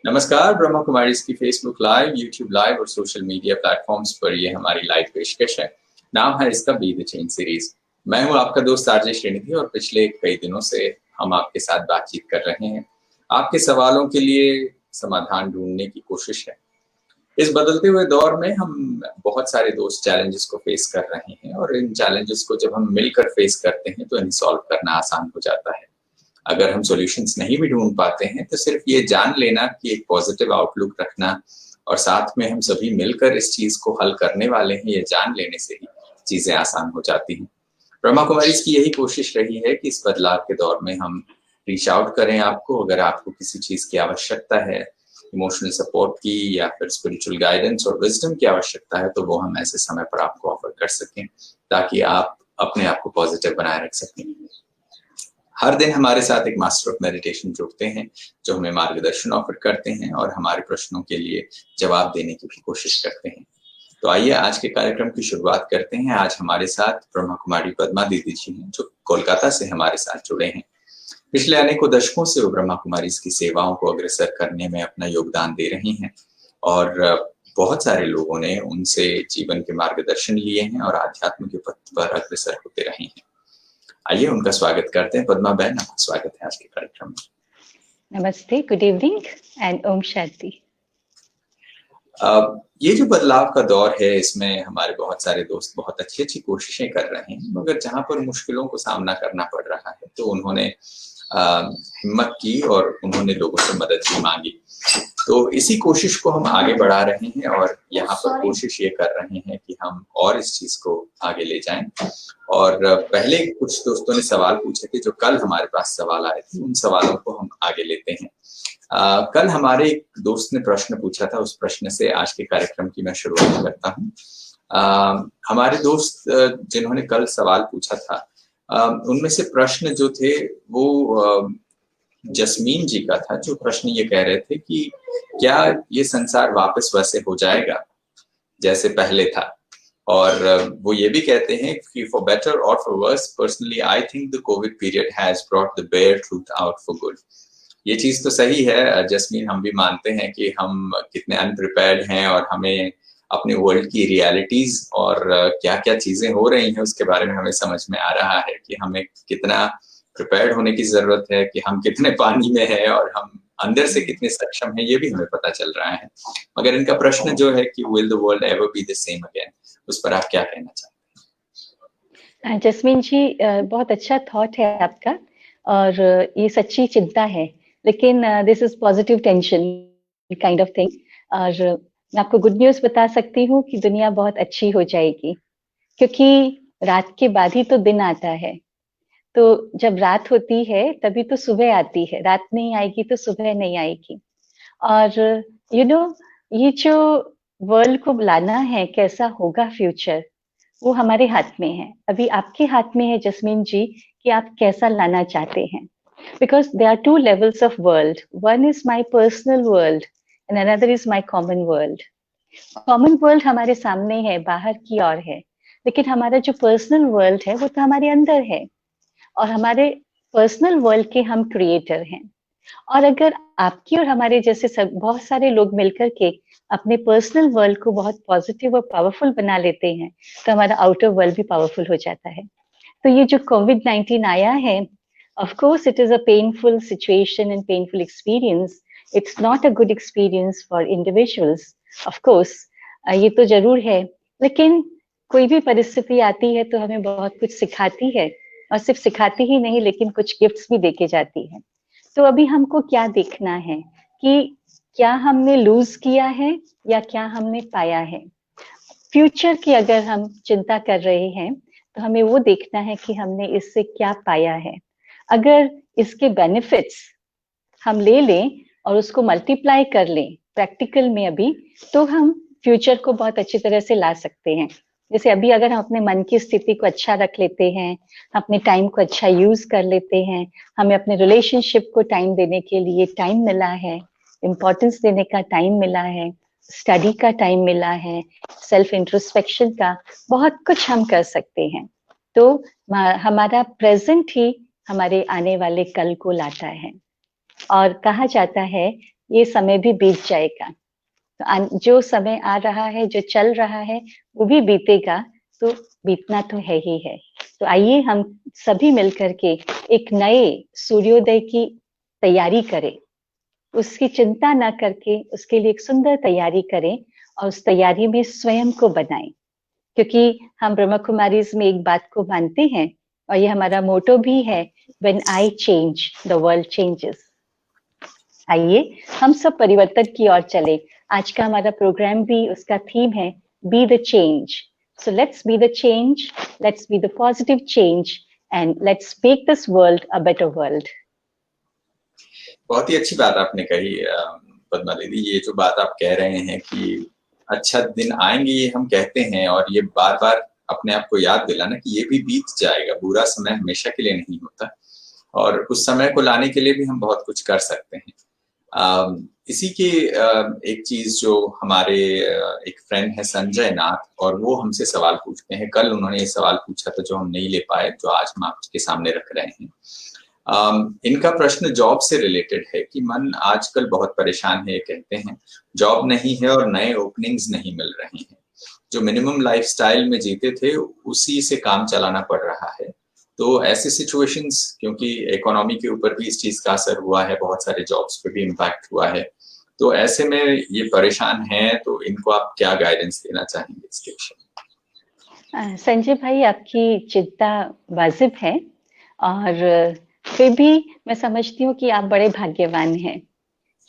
नमस्कार। ब्रह्मा कुमारीज की Facebook live, YouTube live और सोशल मीडिया प्लेटफॉर्म्स पर ये हमारी लाइव पेशकश है। नाम है इसका बी द चेंज सीरीज। मैं हूं आपका दोस्त आरजे श्रीनिधि और पिछले कई दिनों से हम आपके साथ बातचीत कर रहे हैं। आपके सवालों के लिए समाधान ढूंढने की कोशिश है। इस बदलते हुए दौर में हम बहुत सारे दोस्त चैलेंजेस को फेस कर रहे हैं और इन चैलेंजेस को जब हम मिलकर फेस करते हैं तो इन्हें सॉल्व करना आसान हो जाता है। अगर हम सॉल्यूशंस नहीं भी ढूंढ पाते हैं तो सिर्फ ये जान लेना कि एक पॉजिटिव आउटलुक रखना और साथ में हम सभी मिलकर इस चीज को हल करने वाले हैं, ये जान लेने से ही चीजें आसान हो जाती हैं। ब्रह्मा कुमारीज की यही कोशिश रही है कि इस बदलाव के दौर में हम रीच आउट करें आपको। अगर आपको किसी चीज की आवश्यकता है, इमोशनल सपोर्ट की या फिर स्पिरिचुअल गाइडेंस और विजडम की आवश्यकता है, तो वो हम ऐसे समय पर आपको ऑफर कर सकें ताकि आप अपने आप को पॉजिटिव बनाए रख सकें। हर दिन हमारे साथ एक मास्टर ऑफ मेडिटेशन जुड़ते हैं जो हमें मार्गदर्शन ऑफर करते हैं और हमारे प्रश्नों के लिए जवाब देने की भी कोशिश करते हैं। तो आइए आज के कार्यक्रम की शुरुआत करते हैं। आज हमारे साथ ब्रह्मा कुमारी पद्मा दीदी जी हैं जो कोलकाता से हमारे साथ जुड़े हैं। पिछले अनेकों दशकों से वो ब्रह्मा कुमारी की सेवाओं को अग्रसर करने में अपना योगदान दे रही हैं और बहुत सारे लोगों ने उनसे जीवन के मार्गदर्शन लिए हैं और आध्यात्म के पथ पर अग्रसर होते रहे हैं। आइए उनका स्वागत करते हैं। पद्मा बहन, आपका स्वागत है आज के कार्यक्रम में। नमस्ते, good evening and Om Shanti. ये जो बदलाव का दौर है, इसमें हमारे बहुत सारे दोस्त बहुत अच्छी अच्छी कोशिशें कर रहे हैं, मगर जहां पर मुश्किलों को सामना करना पड़ रहा है तो उन्होंने हिम्मत की और उन्होंने लोगों से मदद भी मांगी। तो इसी कोशिश को हम आगे बढ़ा रहे हैं और यहाँ पर कोशिश ये कर रहे हैं कि हम और इस चीज को आगे ले जाएं। और पहले कुछ दोस्तों ने सवाल पूछे थे, जो कल हमारे पास सवाल आए थे, उन सवालों को हम आगे लेते हैं। कल हमारे एक दोस्त ने प्रश्न पूछा था, उस प्रश्न से आज के कार्यक्रम की मैं शुरुआत करता हूँ। हमारे दोस्त जिन्होंने कल सवाल पूछा था, उनमें से प्रश्न जो थे वो जस्मीन जी का था, जो प्रश्न ये कह रहे थे कि क्या ये संसार वापस वैसे हो जाएगा जैसे पहले था। और वो ये भी कहते हैं कि फॉर बेटर और for worse, personally I think the covid period has brought the bare truth out for good. ये चीज तो सही है जस्मीन, हम भी मानते हैं कि हम कितने अनप्रिपेयर्ड हैं और हमें अपने वर्ल्ड की रियलिटीज और क्या क्या चीजें हो रही हैं उसके बारे में हमें समझ में आ रहा है कि हमें कितना प्रिपेयर्ड होने की जरूरत है, कि हम कितने पानी में हैं और हम अंदर से कितने सक्षम हैं, ये भी हमें पता चल रहा है। मगर इनका प्रश्न जो है कि will the world ever be the same again, उस पर आप क्या कहना चाहते हैं? जस्मीन जी, बहुत अच्छा थॉट है आपका और ये सच्ची चिंता है, लेकिन this is positive tension kind of thing. और मैं आपको गुड न्यूज बता सकती हूँ कि दुनिया बहुत अच्छी हो जाएगी, क्योंकि रात के बाद ही तो दिन आता है। तो जब रात होती है तभी तो सुबह आती है, रात नहीं आएगी तो सुबह नहीं आएगी। और यू नो, ये जो वर्ल्ड को लाना है, कैसा होगा फ्यूचर, वो हमारे हाथ में है। अभी आपके हाथ में है जस्मीन जी कि आप कैसा लाना चाहते हैं। Because there are two levels of world, one is my personal world and another is my common world. Common world हमारे सामने है, बाहर की ओर है, लेकिन हमारा जो पर्सनल वर्ल्ड है वो तो हमारे अंदर है और हमारे पर्सनल वर्ल्ड के हम क्रिएटर हैं। और अगर आपकी और हमारे जैसे सब बहुत सारे लोग मिलकर के अपने पर्सनल वर्ल्ड को बहुत पॉजिटिव और पावरफुल बना लेते हैं तो हमारा आउटर वर्ल्ड भी पावरफुल हो जाता है। तो ये जो कोविड-19 आया है, of course it is a painful situation and painful experience. It's not a good experience for individuals, of course, ये तो जरूर है। लेकिन कोई भी परिस्थिति आती है तो हमें बहुत कुछ सिखाती है, और सिर्फ सिखाती ही नहीं लेकिन कुछ गिफ्ट्स भी देके जाती है। तो अभी हमको क्या देखना है कि क्या हमने लूज किया है या क्या हमने पाया है। फ्यूचर की अगर हम चिंता कर रहे हैं तो हमें वो देखना है कि हमने इससे क्या पाया है। अगर इसके बेनिफिट्स हम ले लें और उसको मल्टीप्लाई कर लें प्रैक्टिकल में अभी, तो हम फ्यूचर को बहुत अच्छी तरह से ला सकते हैं। जैसे अभी अगर हम अपने मन की स्थिति को अच्छा रख लेते हैं, अपने टाइम को अच्छा यूज कर लेते हैं, हमें अपने रिलेशनशिप को टाइम देने के लिए टाइम मिला है, इम्पोर्टेंस देने का टाइम मिला है, स्टडी का टाइम मिला है, सेल्फ इंट्रोस्पेक्शन का, बहुत कुछ हम कर सकते हैं। तो हमारा प्रेजेंट ही हमारे आने वाले कल को लाता है। और कहा जाता है ये समय भी बीत जाएगा। तो जो समय आ रहा है, जो चल रहा है, वो भी बीतेगा, तो बीतना तो है ही है। तो आइए हम सभी मिलकर के एक नए सूर्योदय की तैयारी करें, उसकी चिंता ना करके उसके लिए एक सुंदर तैयारी करें और उस तैयारी में स्वयं को बनाएं, क्योंकि हम ब्रह्मा कुमारीज में एक बात को मानते हैं और ये हमारा मोटो भी है, when I change the world changes. आइए हम सब परिवर्तन की ओर चले। आज का हमारा प्रोग्राम भी उसका थीम है be the change. So let's be the change, let's be the positive change and let's make this world a better world. बहुत ही अच्छी बात आपने कही पद्मा दीदी। ये जो बात आप कह रहे हैं कि अच्छा दिन आएंगे, ये हम कहते हैं और ये बार बार अपने आप को याद दिलाना कि ये भी बीत जाएगा, बुरा समय हमेशा के लिए नहीं होता और उस समय को लाने के लिए भी हम बहुत कुछ कर सकते हैं। इसी के एक चीज जो हमारे एक फ्रेंड है संजय नाथ, और वो हमसे सवाल पूछते हैं। कल उन्होंने ये सवाल पूछा था जो हम नहीं ले पाए, जो आज हम आपके सामने रख रहे हैं। इनका प्रश्न जॉब से रिलेटेड है कि मन आजकल बहुत परेशान है। कहते हैं जॉब नहीं है और नए ओपनिंग्स नहीं मिल रहे हैं, जो मिनिमम लाइफस्टाइल में जीते थे उसी से काम चलाना पड़ रहा है। तो ऐसे सिचुएशंस, क्योंकि इकोनॉमी के ऊपर भी इस चीज का असर हुआ है, बहुत सारे जॉब्स पे भी इम्पैक्ट हुआ है, तो ऐसे में ये परेशान हैं, तो इनको आप क्या गाइडेंस देना चाहेंगे इसके विषय? संजय भाई, आपकी चिंता वाजिब है और फिर भी मैं समझती हूँ कि आप बड़े भाग्यवान हैं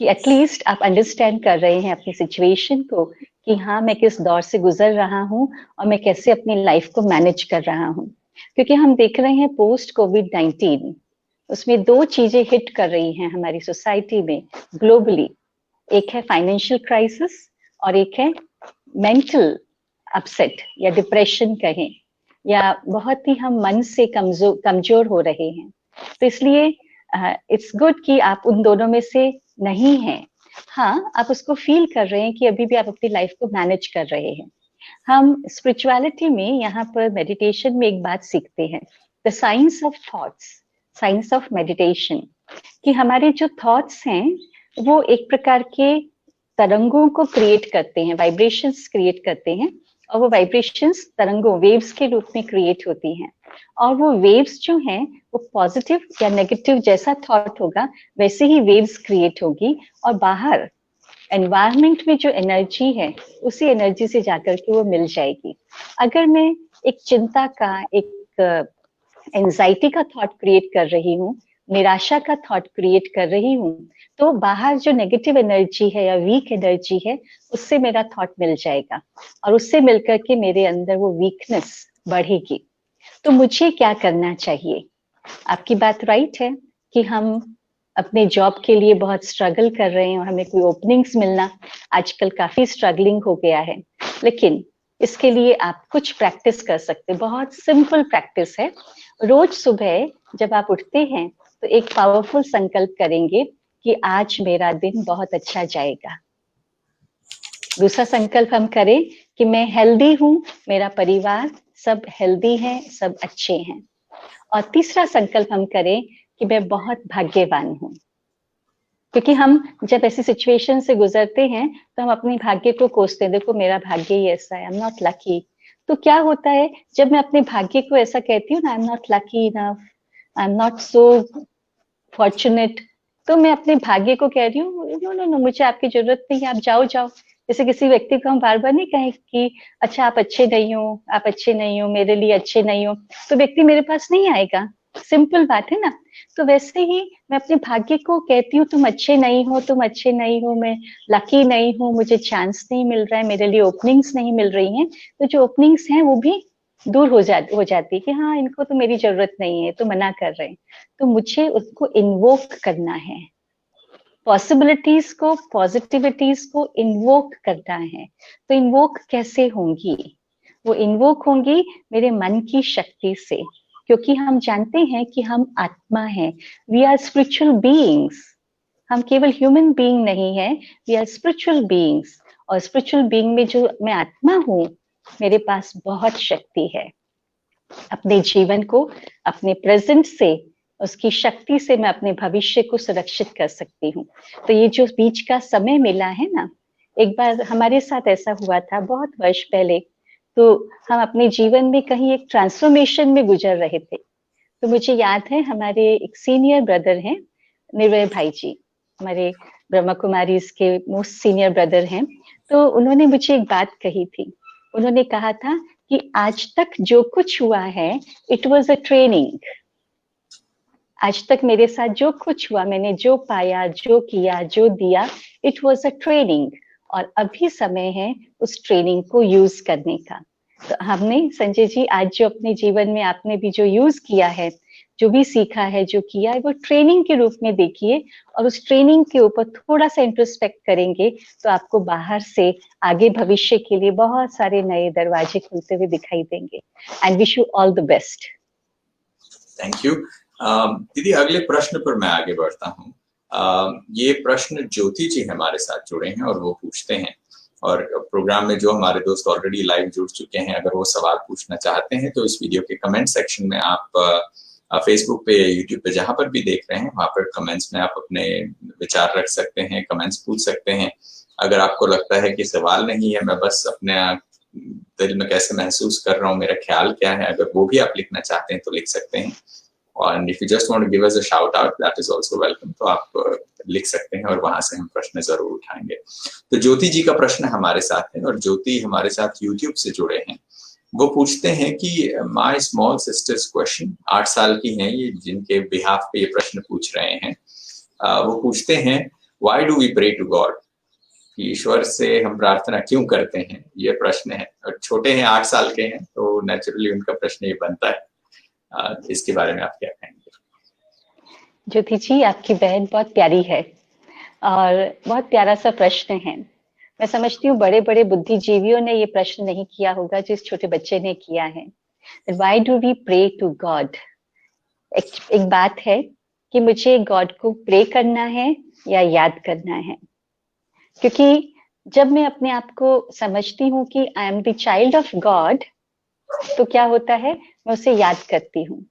कि एटलीस्ट आप अंडरस्टैंड कर रहे हैं अपनी सिचुएशन को कि हाँ, मैं किस दौर से गुजर रहा हूँ और मैं कैसे अपनी लाइफ को मैनेज कर रहा हूँ। क्योंकि हम देख रहे हैं पोस्ट कोविड-19, उसमें दो चीजें हिट कर रही हैं हमारी सोसाइटी में ग्लोबली। एक है फाइनेंशियल क्राइसिस और एक है मेंटल अपसेट या डिप्रेशन कहें, या बहुत ही हम मन से कमजोर हो रहे हैं। तो इसलिए इट्स गुड कि आप उन दोनों में से नहीं हैं। हाँ, आप उसको फील कर रहे हैं कि अभी भी आप अपनी लाइफ को मैनेज कर रहे हैं। हम स्पिरिचुअलिटी में यहाँ पर मेडिटेशन में एक बात सीखते हैं, the science of thoughts, science of meditation, कि हमारे जो थॉट्स हैं वो एक प्रकार के तरंगों को क्रिएट करते हैं, वाइब्रेशंस क्रिएट करते हैं, और वो वाइब्रेशंस तरंगों, वेव्स के रूप में क्रिएट होती हैं। और वो वेव्स जो हैं वो पॉजिटिव या नेगेटिव जैसा थॉट होगा वैसे ही वेव्स क्रिएट होगी, और बाहर एनवायरनमेंट में जो एनर्जी है उसी एनर्जी से जाकर के वो मिल जाएगी। अगर मैं एक चिंता का, एक एंजाइटी का थॉट क्रिएट कर रही हूँ, निराशा का थॉट क्रिएट कर रही हूँ, तो बाहर जो नेगेटिव एनर्जी है या वीक एनर्जी है उससे मेरा थॉट मिल जाएगा और उससे मिलकर के मेरे अंदर वो वीकनेस बढ़ेगी। तो मुझे क्या करना चाहिए? आपकी बात राइट है कि हम अपने जॉब के लिए बहुत स्ट्रगल कर रहे हैं और हमें कोई ओपनिंग्स मिलना आजकल काफी स्ट्रगलिंग हो गया है। लेकिन इसके लिए आप कुछ प्रैक्टिस कर सकते हैं, बहुत सिंपल प्रैक्टिस है। रोज सुबह जब आप उठते हैं तो एक पावरफुल संकल्प करेंगे कि आज मेरा दिन बहुत अच्छा जाएगा। दूसरा संकल्प हम करें कि मैं हेल्दी हूँ, मेरा परिवार सब हेल्दी है, सब अच्छे हैं। और तीसरा संकल्प हम करें कि मैं बहुत भाग्यवान हूँ। क्योंकि हम जब ऐसी सिचुएशन से गुजरते हैं तो हम अपने भाग्य को कोसते हैं, देखो मेरा भाग्य ही ऐसा है, आई एम नॉट लकी। तो क्या होता है जब मैं अपने भाग्य को ऐसा कहती हूँ ना, I am not lucky enough, I am not so fortunate, तो मैं अपने भाग्य को कह रही हूँ नो नो नो, मुझे आपकी जरूरत नहीं है, आप जाओ जाओ। जैसे किसी व्यक्ति को हम बार बार नहीं कहें कि अच्छा आप अच्छे नहीं हो, आप अच्छे नहीं हो, मेरे लिए अच्छे नहीं हो, तो व्यक्ति मेरे पास नहीं आएगा। सिंपल बात है ना। तो वैसे ही मैं अपने भाग्य को कहती हूँ तुम अच्छे नहीं हो, तुम अच्छे नहीं हो, मैं लकी नहीं हूँ, मुझे चांस नहीं मिल रहा है, मेरे लिए ओपनिंग्स नहीं मिल रही हैं। तो जो ओपनिंग्स हैं वो भी दूर हो जाती है कि हाँ इनको तो मेरी जरूरत नहीं है, तो मना कर रहे हैं। तो मुझे उसको इन्वोक करना है, पॉसिबिलिटीज को, पॉजिटिविटीज को इन्वोक करना है। तो इन्वोक कैसे होंगी? वो इन्वोक होंगी मेरे मन की शक्ति से, क्योंकि हम जानते हैं कि हम आत्मा हैं, वी आर स्पिरिचुअल बीइंग्स। हम केवल ह्यूमन बीइंग नहीं है, वी आर स्पिरिचुअल बीइंग्स। और स्पिरिचुअल बीइंग में जो मैं आत्मा हूँ, मेरे पास बहुत शक्ति है अपने जीवन को, अपने प्रेजेंट से उसकी शक्ति से मैं अपने भविष्य को सुरक्षित कर सकती हूँ। तो ये जो बीच का समय मिला है ना, एक बार हमारे साथ ऐसा हुआ था बहुत वर्ष पहले, तो हम अपने जीवन में कहीं एक ट्रांसफॉर्मेशन में गुजर रहे थे। तो मुझे याद है हमारे एक सीनियर ब्रदर हैं, निर्भय भाई जी, हमारे ब्रह्मा कुमारीज के मोस्ट सीनियर ब्रदर हैं। तो उन्होंने मुझे एक बात कही थी। उन्होंने कहा था कि आज तक जो कुछ हुआ है, इट वाज अ ट्रेनिंग। आज तक मेरे साथ जो कुछ हुआ, मैंने जो पाया, जो किया, जो दिया, इट वाज अ ट्रेनिंग, और अभी समय है उस ट्रेनिंग को यूज करने का। तो हमने संजय जी आज जो अपने जीवन में आपने भी जो यूज किया है, जो भी सीखा है, जो किया है, वो ट्रेनिंग के रूप में देखिए, और उस ट्रेनिंग के ऊपर थोड़ा सा इंट्रोस्पेक्ट करेंगे तो आपको बाहर से आगे भविष्य के लिए बहुत सारे नए दरवाजे खुलते हुए दिखाई देंगे। And wish you all the best. Thank you. दीदी, अगले प्रश्न पर मैं आगे बढ़ता हूँ। ये प्रश्न ज्योति जी हमारे साथ जुड़े हैं और वो पूछते हैं, और प्रोग्राम में जो हमारे दोस्त ऑलरेडी लाइव जुड़ चुके हैं, अगर वो सवाल पूछना चाहते हैं तो इस वीडियो के कमेंट सेक्शन में आप फेसबुक पे, यूट्यूब पे, जहां पर भी देख रहे हैं वहां पर कमेंट्स में आप अपने विचार रख सकते हैं, कमेंट्स पूछ सकते हैं। अगर आपको लगता है कि सवाल नहीं है, मैं बस अपने दिल में कैसे महसूस कर रहा हूँ, मेरा ख्याल क्या है, अगर वो भी आप लिखना चाहते हैं तो लिख सकते हैं। और if you just want to give us a shout out, that is also welcome. तो आप लिख सकते हैं और वहां से हम प्रश्न जरूर उठाएंगे। तो ज्योति जी का प्रश्न हमारे साथ है, और ज्योति हमारे साथ यूट्यूब से जुड़े हैं। वो पूछते हैं कि माय स्मॉल सिस्टर्स क्वेश्चन, 8 साल की हैं ये, जिनके बिहाफ पे ये प्रश्न पूछ रहे हैं। वो पूछते हैं, why do we pray to God? ईश्वर से हम प्रार्थना क्यों करते हैं, ये प्रश्न है। और छोटे हैं, 8 साल के हैं, तो नेचुरली उनका प्रश्न ये बनता है। इसके बारे में आप क्या कहेंगे? ज्योति जी, आपकी बहन बहुत प्यारी है और बहुत प्यारा सा प्रश्न है। मैं समझती हूँ बड़े बड़े बुद्धिजीवियों ने ये प्रश्न नहीं किया होगा जो इस छोटे बच्चे ने किया है। Why do we pray to God? एक बात है कि मुझे गॉड को प्रे करना है या याद करना है, क्योंकि जब मैं अपने आप को समझती हूँ कि I am the child of God, तो क्या होता है, मैं उसे याद करती हूँ।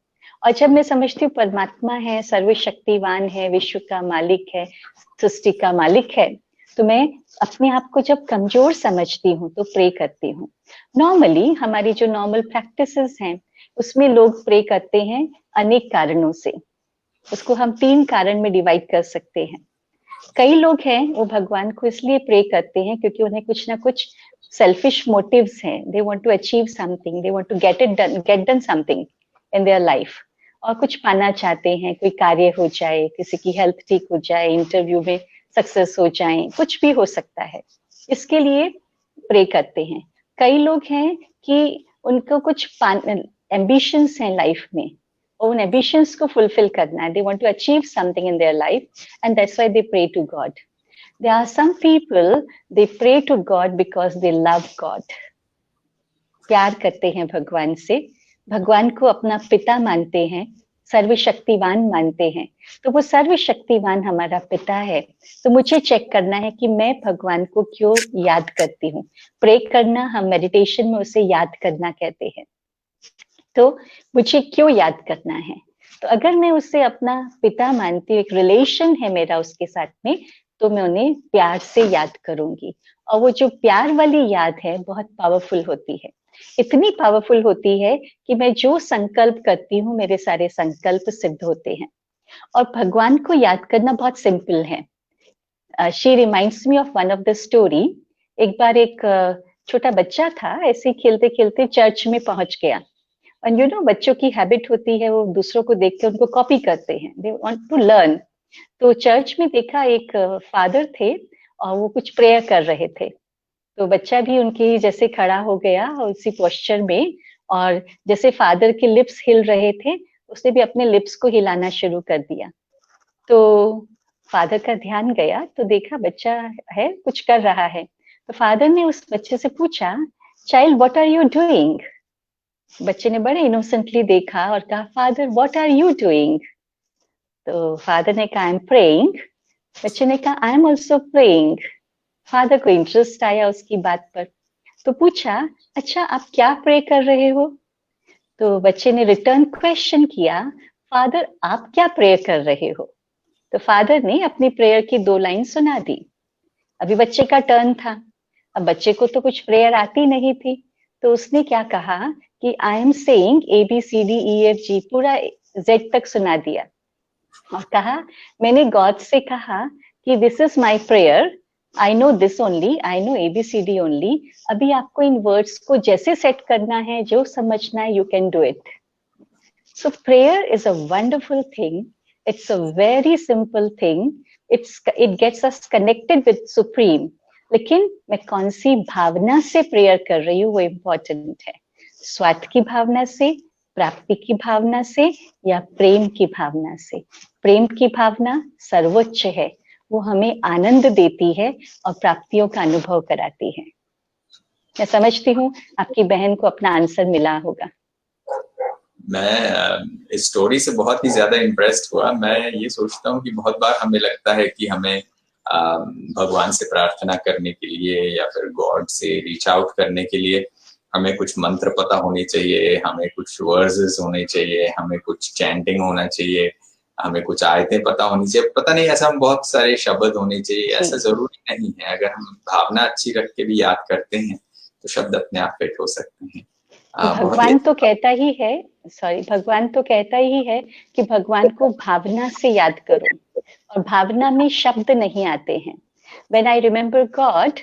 और जब मैं समझती हूँ परमात्मा है, सर्वशक्तिवान है, विश्व का मालिक है, सृष्टि का मालिक है, तो मैं अपने आप को जब कमजोर समझती हूँ तो प्रे करती हूँ। नॉर्मली हमारी जो नॉर्मल प्रैक्टिसेस हैं उसमें लोग प्रे करते हैं अनेक कारणों से। उसको हम 3 कारण में डिवाइड कर सकते हैं। कई लोग हैं वो भगवान को इसलिए प्रे करते हैं क्योंकि उन्हें कुछ ना कुछ सेल्फिश मोटिव्स हैं। They want to achieve something, they want to get done something in their life, और कुछ पाना चाहते हैं, कोई कार्य हो जाए, किसी की हेल्थ ठीक हो जाए, इंटरव्यू में सक्सेस हो जाए, कुछ भी हो सकता है, इसके लिए प्रे करते हैं। कई लोग हैं कि उनको कुछ एम्बिशंस हैं लाइफ में, और उन एम्बिशंस को फुलफिल करना है, they want to achieve something in their life, and that's why they pray to God. There are some people, they pray to God because they love God. प्यार करते हैं भगवान से, भगवान को अपना पिता मानते हैं, सर्वशक्तिवान मानते हैं। तो वो सर्वशक्तिवान हमारा पिता है, तो मुझे चेक करना है कि मैं भगवान को क्यों याद करती हूँ। प्रे करना, हम मेडिटेशन में उसे याद करना कहते हैं। तो मुझे क्यों याद करना है? तो अगर मैं उसे अपना पिता मानती हूँ, एक रिलेशन है मेरा उसके साथ में, तो मैं उन्हें प्यार से याद करूंगी। और वो जो प्यार वाली याद है बहुत पावरफुल होती है, इतनी पावरफुल होती है कि मैं जो संकल्प करती हूँ मेरे सारे संकल्प सिद्ध होते हैं। और भगवान को याद करना बहुत सिंपल है। She reminds me of one of the story. एक बार एक छोटा बच्चा था, ऐसे ही खेलते खेलते चर्च में पहुंच गया। एंड यू नो, बच्चों की हैबिट होती है, वो दूसरों को देख के उनको कॉपी करते हैं, दे वांट टू लर्न। तो चर्च में देखा एक फादर थे और वो कुछ प्रेयर कर रहे थे, तो बच्चा भी उनके जैसे खड़ा हो गया उसी पोस्चर में, और जैसे फादर के लिप्स हिल रहे थे, उसने भी अपने लिप्स को हिलाना शुरू कर दिया। तो फादर का ध्यान गया तो देखा बच्चा है कुछ कर रहा है। तो फादर ने उस बच्चे से पूछा, child what are you doing? बच्चे ने बड़े इनोसेंटली देखा और कहा, father what are you doing? तो फादर ने कहा, आई एम प्रेइंग। बच्चे ने कहा, I am also praying. Father को इंटरेस्ट आया उसकी बात पर, तो पूछा, अच्छा आप क्या प्रे कर रहे हो? तो बच्चे ने रिटर्न क्वेश्चन किया, फादर आप क्या प्रेयर कर रहे हो? तो फादर ने अपनी प्रेयर की 2 लाइन सुना दी। अभी बच्चे का टर्न था। अब बच्चे को तो कुछ प्रेयर आती नहीं थी, तो उसने क्या कहा कि आई एम सेइंग ABCDEFG पूरा Z तक सुना दिया और कहा, मैंने गॉड से कहा कि this is my prayer, I know this only, I know ABCD only. अभी आपको इन वर्ड्स को जैसे सेट करना है, जो समझना है, you can do it. So prayer is a wonderful thing. It's a very simple thing. It gets us connected with Supreme. लेकिन मैं कौन सी भावना से प्रेयर कर रही हूँ वो इम्पोर्टेंट है। स्वार्थ की भावना से, प्राप्ति की भावना से या प्रेम की भावना से। प्रेम की भावना सर्वोच्च है, वो हमें आनंद देती है और प्राप्तियों का अनुभव कराती है। मैं समझती हूँ आपकी बहन को अपना आंसर मिला होगा। मैं इस स्टोरी से बहुत ही ज्यादा इम्प्रेस्ड हुआ। मैं ये सोचता हूँ कि बहुत बार हमें लगता है कि हमें भगवान से प्रार्थना करने के लिए या फिर गॉड से रीच आउट करने के लिए हमें कुछ मंत्र पता होने चाहिए, हमें कुछ वर्सेस होने चाहिए, हमें कुछ चैंटिंग होना चाहिए, हमें कुछ आयतें पता होनी चाहिए, पता नहीं ऐसा हम बहुत सारे शब्द होने चाहिए। ऐसा जरूरी नहीं है। अगर हम भावना अच्छी रख के भी याद करते हैं तो शब्द अपने आप फिट हो सकते हैं। भगवान तो कहता ही है, भगवान तो कहता ही है कि भगवान को भावना से याद करो, और भावना में शब्द नहीं आते हैं। When I remember God,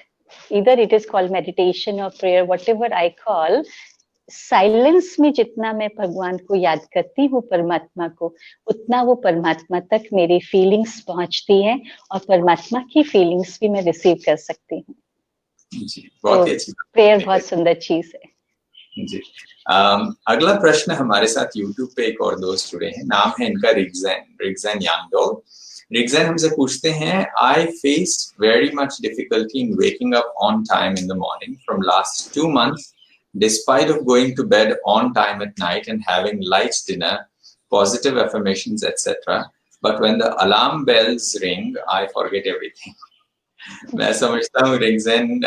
either it is called meditation or prayer, whatever I call, silence में जितना मैं भगवान को याद करती हूँ, परमात्मा को, उतना वो परमात्मा तक मेरी फीलिंग्स पहुंचती है और परमात्मा की फीलिंग्स भी मैं रिसीव कर सकती हूँ। जी, बहुत ही अच्छी प्रेयर बहुत सुंदर चीज है। जी। अगला प्रश्न हमारे साथ YouTube पे एक और दोस्त जुड़े हैं, नाम है इनका रिग्जन यांगडोल। रिग्जन हमसे पूछते हैं, I faced very much difficulty in waking up on time in the morning from last 2 months, despite of going to bed on time at night and having light dinner, positive affirmations, etc. But when the alarm bells ring, I forget everything. मैं समझता हूँ रिग्जन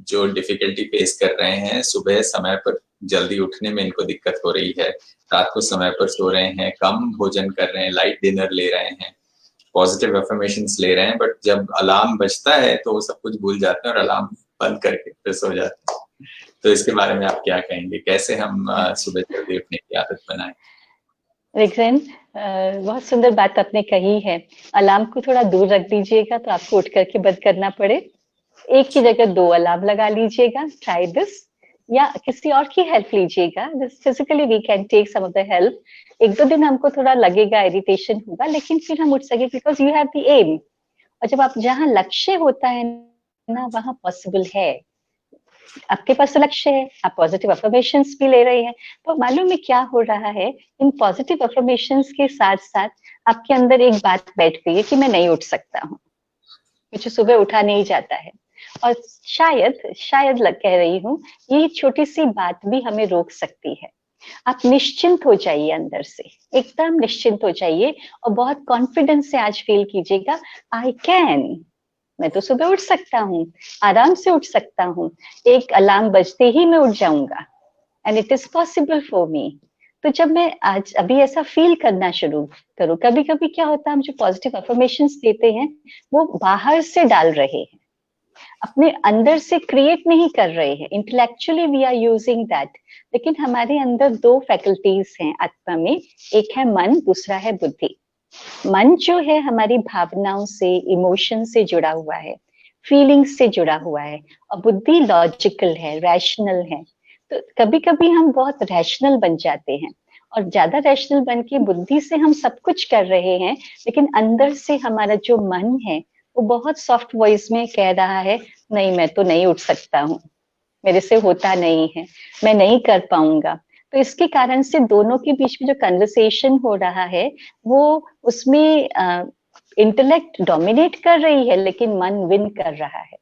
जो difficulty face कर रहे हैं, सुबह समय पर जल्दी उठने में इनको दिक्कत हो रही है, रात को समय पर सो रहे हैं, कम भोजन कर रहे हैं, लाइट डिनर ले रहे हैं, पॉजिटिव अफर्मेशंस ले रहे हैं, बट जब अलार्म बजता है तो वो सब कुछ भूल जाते हैं और अलार्म बंद करके फिर सो जाते हैं। तो इसके बारे में आप क्या कहेंगे, कैसे हम सुबह जल्दी उठने की आदत बनाएं? रिग्जन, बहुत सुंदर बात आपने कही है। अलार्म को थोड़ा दूर रख दीजिएगा तो आपको उठ करके बंद करना पड़े। एक की जगह 2 अलार्म लगा लीजिएगा, ट्राई दिस, या किसी और की हेल्प लीजिएगा। Physically we can take some of the help. 1-2 दिन हमको थोड़ा लगेगा, इरिटेशन होगा, लेकिन फिर हम उठ सके, because you have the aim. और जब आप जहाँ लक्ष्य होता है ना, वहाँ पॉसिबल है। आपके पास लक्ष्य है, आप पॉजिटिव अफर्मेशंस भी ले रहे हैं, तो मालूम है क्या हो रहा है, इन पॉजिटिव अफर्मेशंस के साथ साथ आपके अंदर एक बात बैठ गई है कि मैं नहीं उठ सकता हूँ, मुझे सुबह उठा नहीं जाता है। और शायद कह रही हूँ, ये छोटी सी बात भी हमें रोक सकती है। आप निश्चिंत हो जाइए, अंदर से एकदम निश्चिंत हो जाइए और बहुत कॉन्फिडेंस से आज फील कीजिएगा, आई कैन, मैं तो सुबह उठ सकता हूँ, आराम से उठ सकता हूँ, एक अलार्म बजते ही मैं उठ जाऊंगा, and it is possible for me. तो जब मैं आज अभी ऐसा फील करना शुरू करूँ, कभी कभी क्या होता है, हम जो पॉजिटिव अफर्मेशंस देते हैं वो बाहर से डाल रहे हैं, अपने अंदर से क्रिएट नहीं कर रहे हैं। Intellectually we are using that, लेकिन हमारे अंदर 2 फैकल्टीज हैं आत्मा में, एक है मन, दूसरा है बुद्धि। मन जो है हमारी भावनाओं से, इमोशन से जुड़ा हुआ है, फीलिंग्स से जुड़ा हुआ है, और बुद्धि लॉजिकल है, रैशनल है। तो कभी कभी हम बहुत रैशनल बन जाते हैं, और ज्यादा रैशनल बन के बुद्धि से हम सब कुछ कर रहे हैं, लेकिन अंदर से हमारा जो मन है वो बहुत सॉफ्ट वॉइस में कह रहा है, नहीं मैं तो नहीं उठ सकता हूँ, मेरे से होता नहीं है, मैं नहीं कर पाऊंगा। तो इसके कारण से दोनों के बीच में जो कन्वर्सेशन हो रहा है, वो उसमें इंटेलेक्ट डोमिनेट कर रही है, लेकिन मन विन कर रहा है।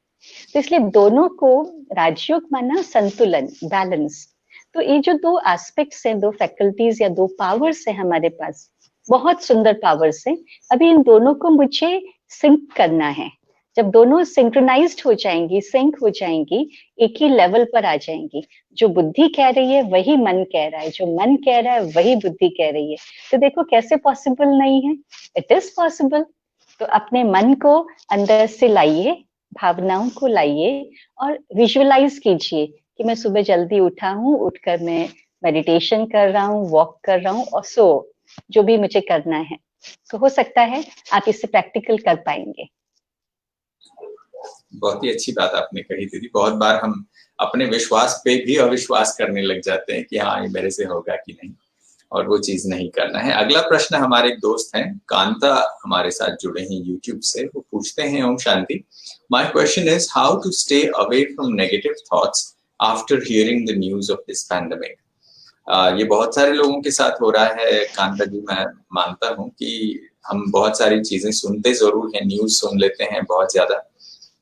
तो इसलिए दोनों को राजयोग माना संतुलन, बैलेंस। तो ये जो 2 एस्पेक्ट्स हैं, 2 फैकल्टीज या 2 पावर्स हैं हमारे पास, बहुत सुंदर पावर्स हैं। अभी इन दोनों को मुझे सिंक करना है, जब दोनों सिंक्रोनाइज्ड हो जाएंगी, सिंक हो जाएंगी, एक ही लेवल पर आ जाएंगी, जो बुद्धि कह रही है वही मन कह रहा है, जो मन कह रहा है वही बुद्धि कह रही है। तो देखो कैसे पॉसिबल नहीं है, इट इज पॉसिबल। तो अपने मन को अंदर से लाइए, भावनाओं को लाइए और विजुअलाइज कीजिए कि मैं सुबह जल्दी उठा हूँ, उठकर मैं मेडिटेशन कर रहा हूँ, वॉक कर रहा हूँ, और सो जो भी मुझे करना है। तो हो सकता है आप इसे प्रैक्टिकल कर पाएंगे। बहुत ही अच्छी बात आपने कही दीदी। बहुत बार हम अपने विश्वास पे भी अविश्वास करने लग जाते हैं कि हाँ ये मेरे से होगा कि नहीं, और वो चीज नहीं करना है। अगला प्रश्न हमारे एक दोस्त हैं कांता, हमारे साथ जुड़े हैं यूट्यूब से। वो पूछते हैं, Om Shanti, my question is how to stay away from negative thoughts after hearing the news of this pandemic. ये बहुत सारे लोगों के साथ हो रहा है कांता जी। मैं मानता हूँ कि हम बहुत सारी चीजें सुनते जरूर हैं, न्यूज सुन लेते हैं बहुत ज्यादा,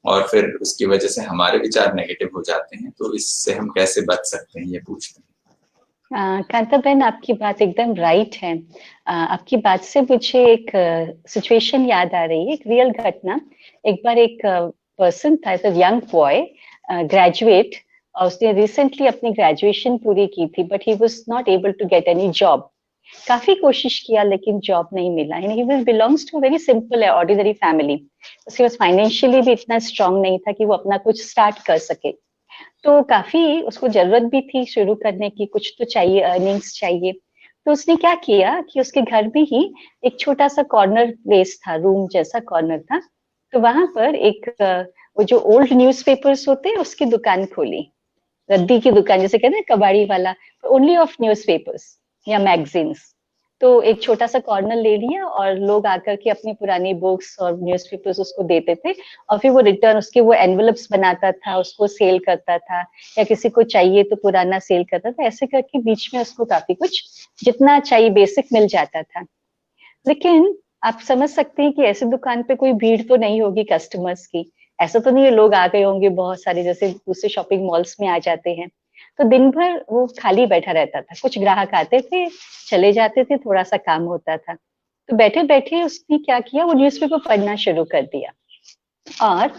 और फिर उसकी वजह से हमारे विचार नेगेटिव हो जाते हैं। तो इससे हम कैसे बच सकते हैं, ये पूछते हैं। कांता बहन, आपकी बात एकदम राइट है। आपकी बात से मुझे एक सिचुएशन याद आ रही है, एक रियल घटना। एक बार एक पर्सन था, यंग बॉय, ग्रेजुएट, और उसने रिसेंटली अपनी ग्रेजुएशन पूरी की थी, but he was not able to get any job. काफी कोशिश किया लेकिन जॉब नहीं मिला। He belongs to very simple ordinary family. उसके पास फाइनेंशियली भी इतना स्ट्रांग नहीं था कि वो अपना कुछ स्टार्ट कर सके। तो काफी उसको जरूरत भी थी शुरू करने की, कुछ तो चाहिए, अर्निंग्स चाहिए। तो उसने क्या किया कि उसके घर में ही एक छोटा सा कॉर्नर प्लेस था, रूम जैसा कॉर्नर था। तो वहां पर एक वो जो ओल्ड न्यूज़पेपर्स होते हैं उसकी दुकान खोली, रद्दी की दुकान जैसे कहते हैं कबाड़ी वाला, ओनली ऑफ न्यूज़पेपर्स या मैगजीन्स। तो एक छोटा सा कॉर्नर ले लिया और लोग आकर के अपनी पुरानी बुक्स और न्यूज़पेपर्स उसको देते थे, और फिर वो रिटर्न उसके वो एनवलप्स बनाता था, उसको सेल करता था, या किसी को चाहिए तो पुराना सेल करता था। ऐसे करके बीच में उसको काफी कुछ जितना चाहिए बेसिक मिल जाता था। लेकिन आप समझ सकते हैं कि ऐसी दुकान पे कोई भीड़ तो नहीं होगी कस्टमर्स की। ऐसा तो नहीं है लोग आ गए होंगे बहुत सारे जैसे दूसरे शॉपिंग मॉल्स में आ जाते हैं। तो दिन भर वो खाली बैठा रहता था, कुछ ग्राहक आते थे, चले जाते थे, थोड़ा सा काम होता था। तो बैठे बैठे उसने क्या किया, वो न्यूज़पेपर पढ़ना शुरू कर दिया और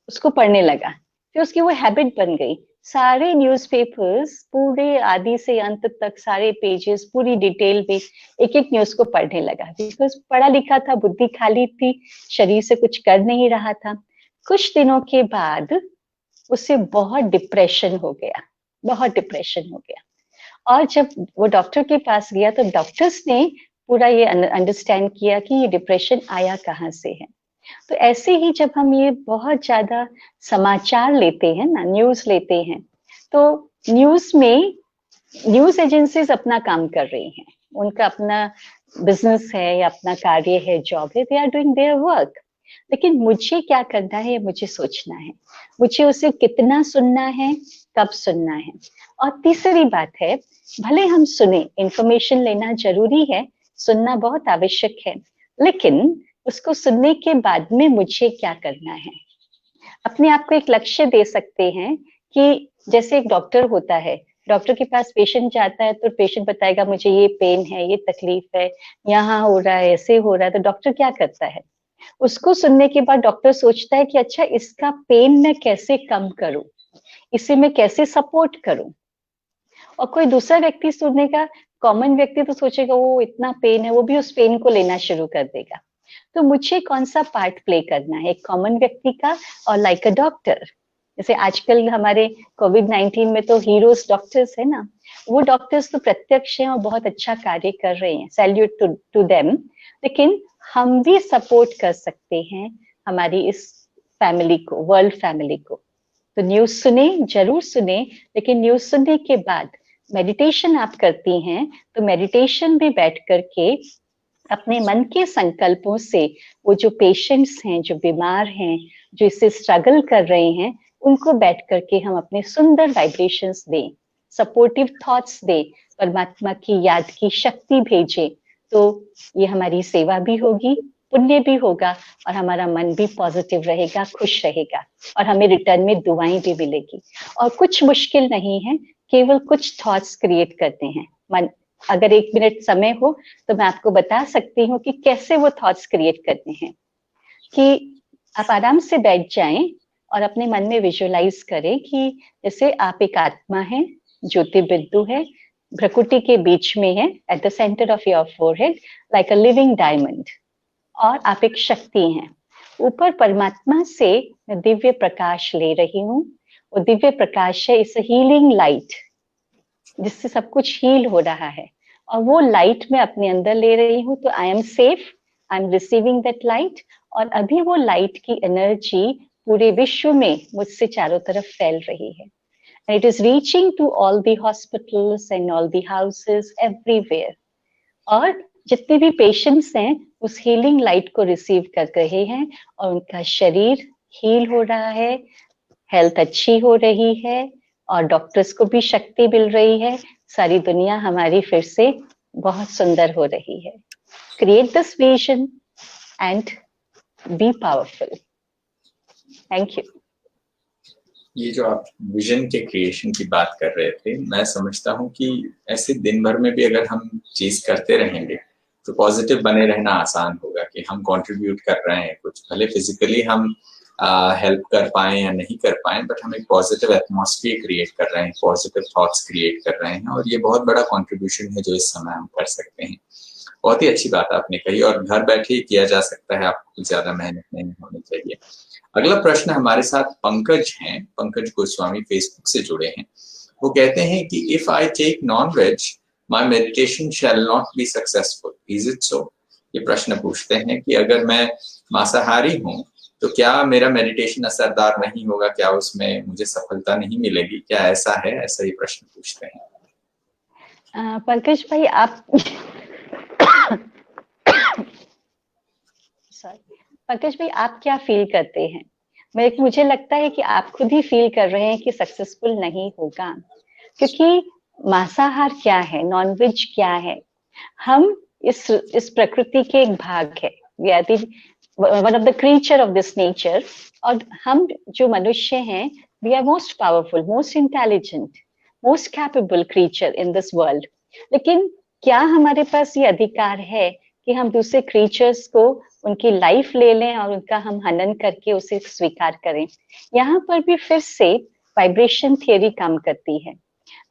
उसको पढ़ने लगा। फिर उसकी वो हैबिट बन गई, सारे न्यूज़पेपर्स पूरे आदि से अंत तक सारे पेजेस पूरी डिटेल में एक एक न्यूज को पढ़ने लगा। बिकॉज पढ़ा लिखा था, बुद्धि खाली थी, शरीर से कुछ कर नहीं रहा था। कुछ दिनों के बाद उसे बहुत डिप्रेशन हो गया, बहुत डिप्रेशन हो गया। और जब वो डॉक्टर के पास गया तो डॉक्टर्स ने पूरा ये अंडरस्टैंड किया कि ये डिप्रेशन आया कहाँ से है। तो ऐसे ही जब हम ये बहुत ज्यादा समाचार लेते हैं ना, न्यूज लेते हैं, तो न्यूज में न्यूज एजेंसीज अपना काम कर रही हैं, उनका अपना बिजनेस है या अपना कार्य है, जॉब है, they are doing their work. लेकिन मुझे क्या करना है, मुझे सोचना है, मुझे उसे कितना सुनना है, कब सुनना है। और तीसरी बात है, भले हम सुने, इंफॉर्मेशन लेना जरूरी है, सुनना बहुत आवश्यक है, लेकिन उसको सुनने के बाद में मुझे क्या करना है। अपने आप को एक लक्ष्य दे सकते हैं कि जैसे एक डॉक्टर होता है, डॉक्टर के पास पेशेंट जाता है तो पेशेंट बताएगा मुझे ये पेन है, ये तकलीफ है, यहाँ हो रहा है, ऐसे हो रहा है। तो डॉक्टर क्या करता है, उसको सुनने के बाद डॉक्टर सोचता है कि अच्छा इसका पेन मैं कैसे कम करूं, इसे मैं कैसे सपोर्ट करूं। और कोई दूसरा व्यक्ति सुनेगा, कॉमन व्यक्ति तो सोचेगा वो इतना पेन है, वो भी उस पेन को लेना शुरू कर देगा। तो मुझे कौन सा पार्ट प्ले करना है, एक कॉमन व्यक्ति का और लाइक अ डॉक्टर। जैसे आजकल हमारे कोविड-19 में तो हीरोज डॉक्टर्स है ना, वो डॉक्टर्स तो प्रत्यक्ष हैं और बहुत अच्छा कार्य कर रहे हैं, सैल्यूट टू देम। लेकिन हम भी सपोर्ट कर सकते हैं हमारी इस फैमिली को, वर्ल्ड फैमिली को। तो न्यूज सुने, जरूर सुने, लेकिन न्यूज सुनने के बाद मेडिटेशन आप करती हैं तो मेडिटेशन में बैठ करके अपने मन के संकल्पों से वो जो पेशेंट्स हैं, जो बीमार हैं, जो इससे स्ट्रगल कर रहे हैं, उनको बैठ करके हम अपने सुंदर वाइब्रेशंस दें, सपोर्टिव थॉट्स दें, परमात्मा की याद की शक्ति भेजें। तो ये हमारी सेवा भी होगी, पुण्य भी होगा, और हमारा मन भी पॉजिटिव रहेगा, खुश रहेगा, और हमें रिटर्न में दुआएं भी मिलेगी। और कुछ मुश्किल नहीं है, केवल कुछ थॉट्स क्रिएट करते हैं मन। अगर 1 मिनट समय हो तो मैं आपको बता सकती हूँ कि कैसे वो थॉट्स क्रिएट करते हैं। कि आप आराम से बैठ जाएं और अपने मन में विजुअलाइज करें कि जैसे आप एक आत्मा है, ज्योति बिंदु है, भ्रकुटी के बीच में है, eight the centre of your forehead, like a living diamond, और आप एक शक्ति हैं। ऊपर परमात्मा से मैं दिव्य प्रकाश ले रही हूँ। वो दिव्य प्रकाश है, इस हीलिंग लाइट, जिससे सब कुछ हील हो रहा है, और वो लाइट मैं अपने अंदर ले रही हूँ। तो I am safe, I am receiving that light, और अभी वो लाइट की एनर्जी पूरे विश्व में मुझसे चारों तरफ फैल रही है। And it is reaching to all the hospitals and all the houses everywhere. और जितने भी पेशेंट्स हैं उस हीलिंग लाइट को रिसीव कर रहे हैं, और उनका शरीर हील हो रहा है, हेल्थ अच्छी हो रही है, और डॉक्टर्स को भी शक्ति मिल रही है। सारी दुनिया हमारी फिर से बहुत सुंदर हो रही है। Create this vision and B powerful. Thank you. ये जो आप विजन के क्रिएशन की बात कर रहे थे, मैं समझता हूँ कि ऐसे दिन भर में भी अगर हम चीज करते रहेंगे तो पॉजिटिव बने रहना आसान होगा, कि हम कंट्रीब्यूट कर रहे हैं कुछ, भले फिजिकली हम हेल्प कर पाए या नहीं कर पाए, बट हम एक पॉजिटिव एटमॉस्फेयर क्रिएट कर रहे हैं, पॉजिटिव थॉट्स क्रिएट कर रहे हैं, और ये बहुत बड़ा कंट्रीब्यूशन है जो इस समय हम कर सकते हैं। बहुत ही अच्छी बात आपने कही, और घर बैठे ही किया जा सकता है, आपको ज्यादा मेहनत नहीं होनी चाहिए। अगला प्रश्न हमारे साथ पंकज हैं, पंकज गोस्वामी फेसबुक से जुड़े हैं। वो कहते हैं कि if I take non veg my meditation shall not be successful, is it so? ये प्रश्न पूछते हैं कि अगर मैं मांसाहारी हूँ तो क्या मेरा मेडिटेशन असरदार नहीं होगा, क्या उसमें मुझे सफलता नहीं मिलेगी, क्या ऐसा है? ऐसा ही प्रश्न पूछते हैं। पंकज भाई, आप पंकज भाई, आप क्या फील करते हैं? मुझे लगता है कि आप खुद ही फील कर रहे हैं कि सक्सेसफुल नहीं होगा, क्योंकि मांसाहार क्या है, नॉनवेज क्या है? हम इस प्रकृति के एक भाग है, we are one of the creature of this nature, और हम जो मनुष्य हैं, we are most powerful, most intelligent, most capable creature in this world. लेकिन क्या हमारे पास ये अधिकार है कि हम दूसरे क्रीचर्स को उनकी लाइफ ले लें और उनका हम हनन करके उसे स्वीकार करें? यहाँ पर भी फिर से वाइब्रेशन थियरी काम करती है।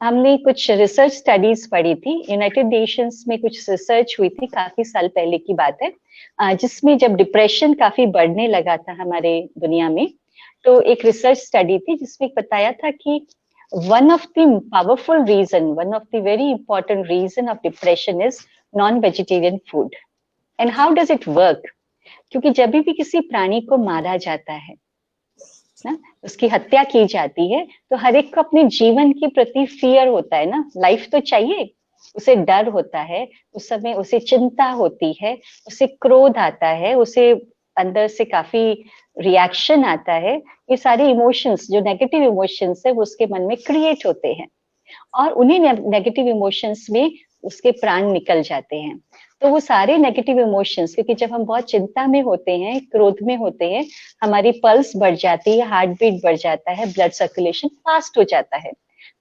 हमने कुछ रिसर्च स्टडीज पढ़ी थी, यूनाइटेड नेशंस में कुछ रिसर्च हुई थी, काफी साल पहले की बात है, जिसमें जब डिप्रेशन काफी बढ़ने लगा था हमारे दुनिया में, तो एक रिसर्च स्टडी थी जिसमें बताया था कि one of the powerful reason, one of the very important reason of depression is non-vegetarian food. And how does it work? क्योंकि जब भी किसी प्राणी को मारा जाता है ना, उसकी हत्या की जाती है, तो हर एक को अपने जीवन के प्रति फियर होता है ना, लाइफ तो चाहिए, उसे डर होता है, उस समय उसे चिंता होती है, उसे क्रोध आता है, उसे अंदर से काफी रिएक्शन आता है। ये सारे इमोशंस, जो नेगेटिव इमोशंस है, वो उसके मन में क्रिएट होते हैं, और उन्हीं नेगेटिव इमोशंस में उसके प्राण निकल जाते हैं। तो वो सारे नेगेटिव इमोशंस, क्योंकि जब हम बहुत चिंता में होते हैं, क्रोध में होते हैं, हमारी पल्स बढ़ जाती है, हार्ट बीट बढ़ जाता है, ब्लड सर्कुलेशन फास्ट हो जाता है,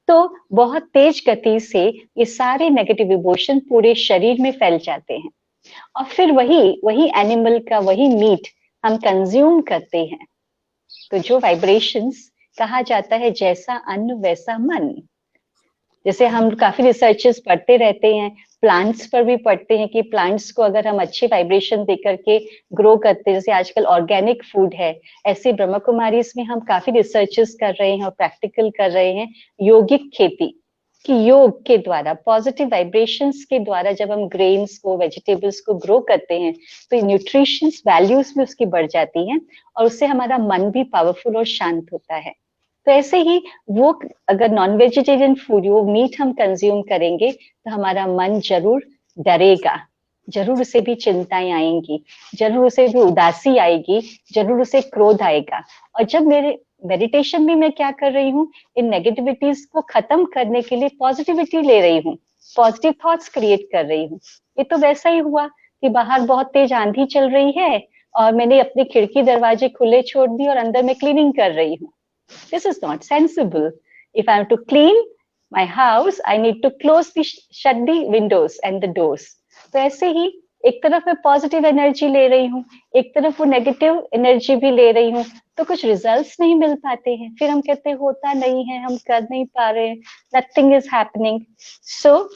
तो बहुत तेज गति से ये सारे नेगेटिव इमोशन पूरे शरीर में फैल जाते हैं, और फिर वही एनिमल का वही मीट हम कंज्यूम करते हैं। तो जो वाइब्रेशंस, कहा जाता है जैसा अन्न वैसा मन, जैसे हम काफी रिसर्चेस पढ़ते रहते हैं, प्लांट्स पर भी पढ़ते हैं कि प्लांट्स को अगर हम अच्छे वाइब्रेशन दे करके ग्रो करते हैं, जैसे आजकल ऑर्गेनिक फूड है, ऐसे ब्रह्म कुमारी में हम काफी रिसर्चेस कर रहे हैं और प्रैक्टिकल कर रहे हैं यौगिक खेती, कि योग के द्वारा, पॉजिटिव वाइब्रेशंस के द्वारा जब हम ग्रेन्स को, वेजिटेबल्स को ग्रो करते हैं, तो न्यूट्रिशंस वैल्यूज भी उसकी बढ़ जाती हैं, और उससे हमारा मन भी पावरफुल और शांत होता है। तो ऐसे ही वो, अगर नॉन वेजिटेरियन फूड, वो मीट हम कंज्यूम करेंगे, तो हमारा मन जरूर डरेगा, जरूर उसे भी चिंताएं आएंगी, जरूर उसे भी उदासी आएगी, जरूर उसे क्रोध आएगा। और जब मेरे मेडिटेशन में मैं क्या कर रही हूँ, इन नेगेटिविटीज को खत्म करने के लिए पॉजिटिविटी ले रही हूँ, पॉजिटिव थॉट्स क्रिएट कर रही हूँ। ये तो वैसा ही हुआ कि बाहर बहुत तेज आंधी चल रही है, और मैंने अपने खिड़की दरवाजे खुले छोड़ दिए और अंदर में क्लीनिंग कर रही हूँ। This is not sensible. If I have to clean my house, I need to shut the windows and the doors. तो ऐसे ही एक तरफ मैं पॉजिटिव एनर्जी ले रही हूँ, एक तरफ वो नेगेटिव एनर्जी भी ले रही हूँ, तो कुछ रिजल्ट्स नहीं मिल पाते हैं। फिर हम कहते हैं होता नहीं है, हम कर नहीं पा रहे, nothing is happening. So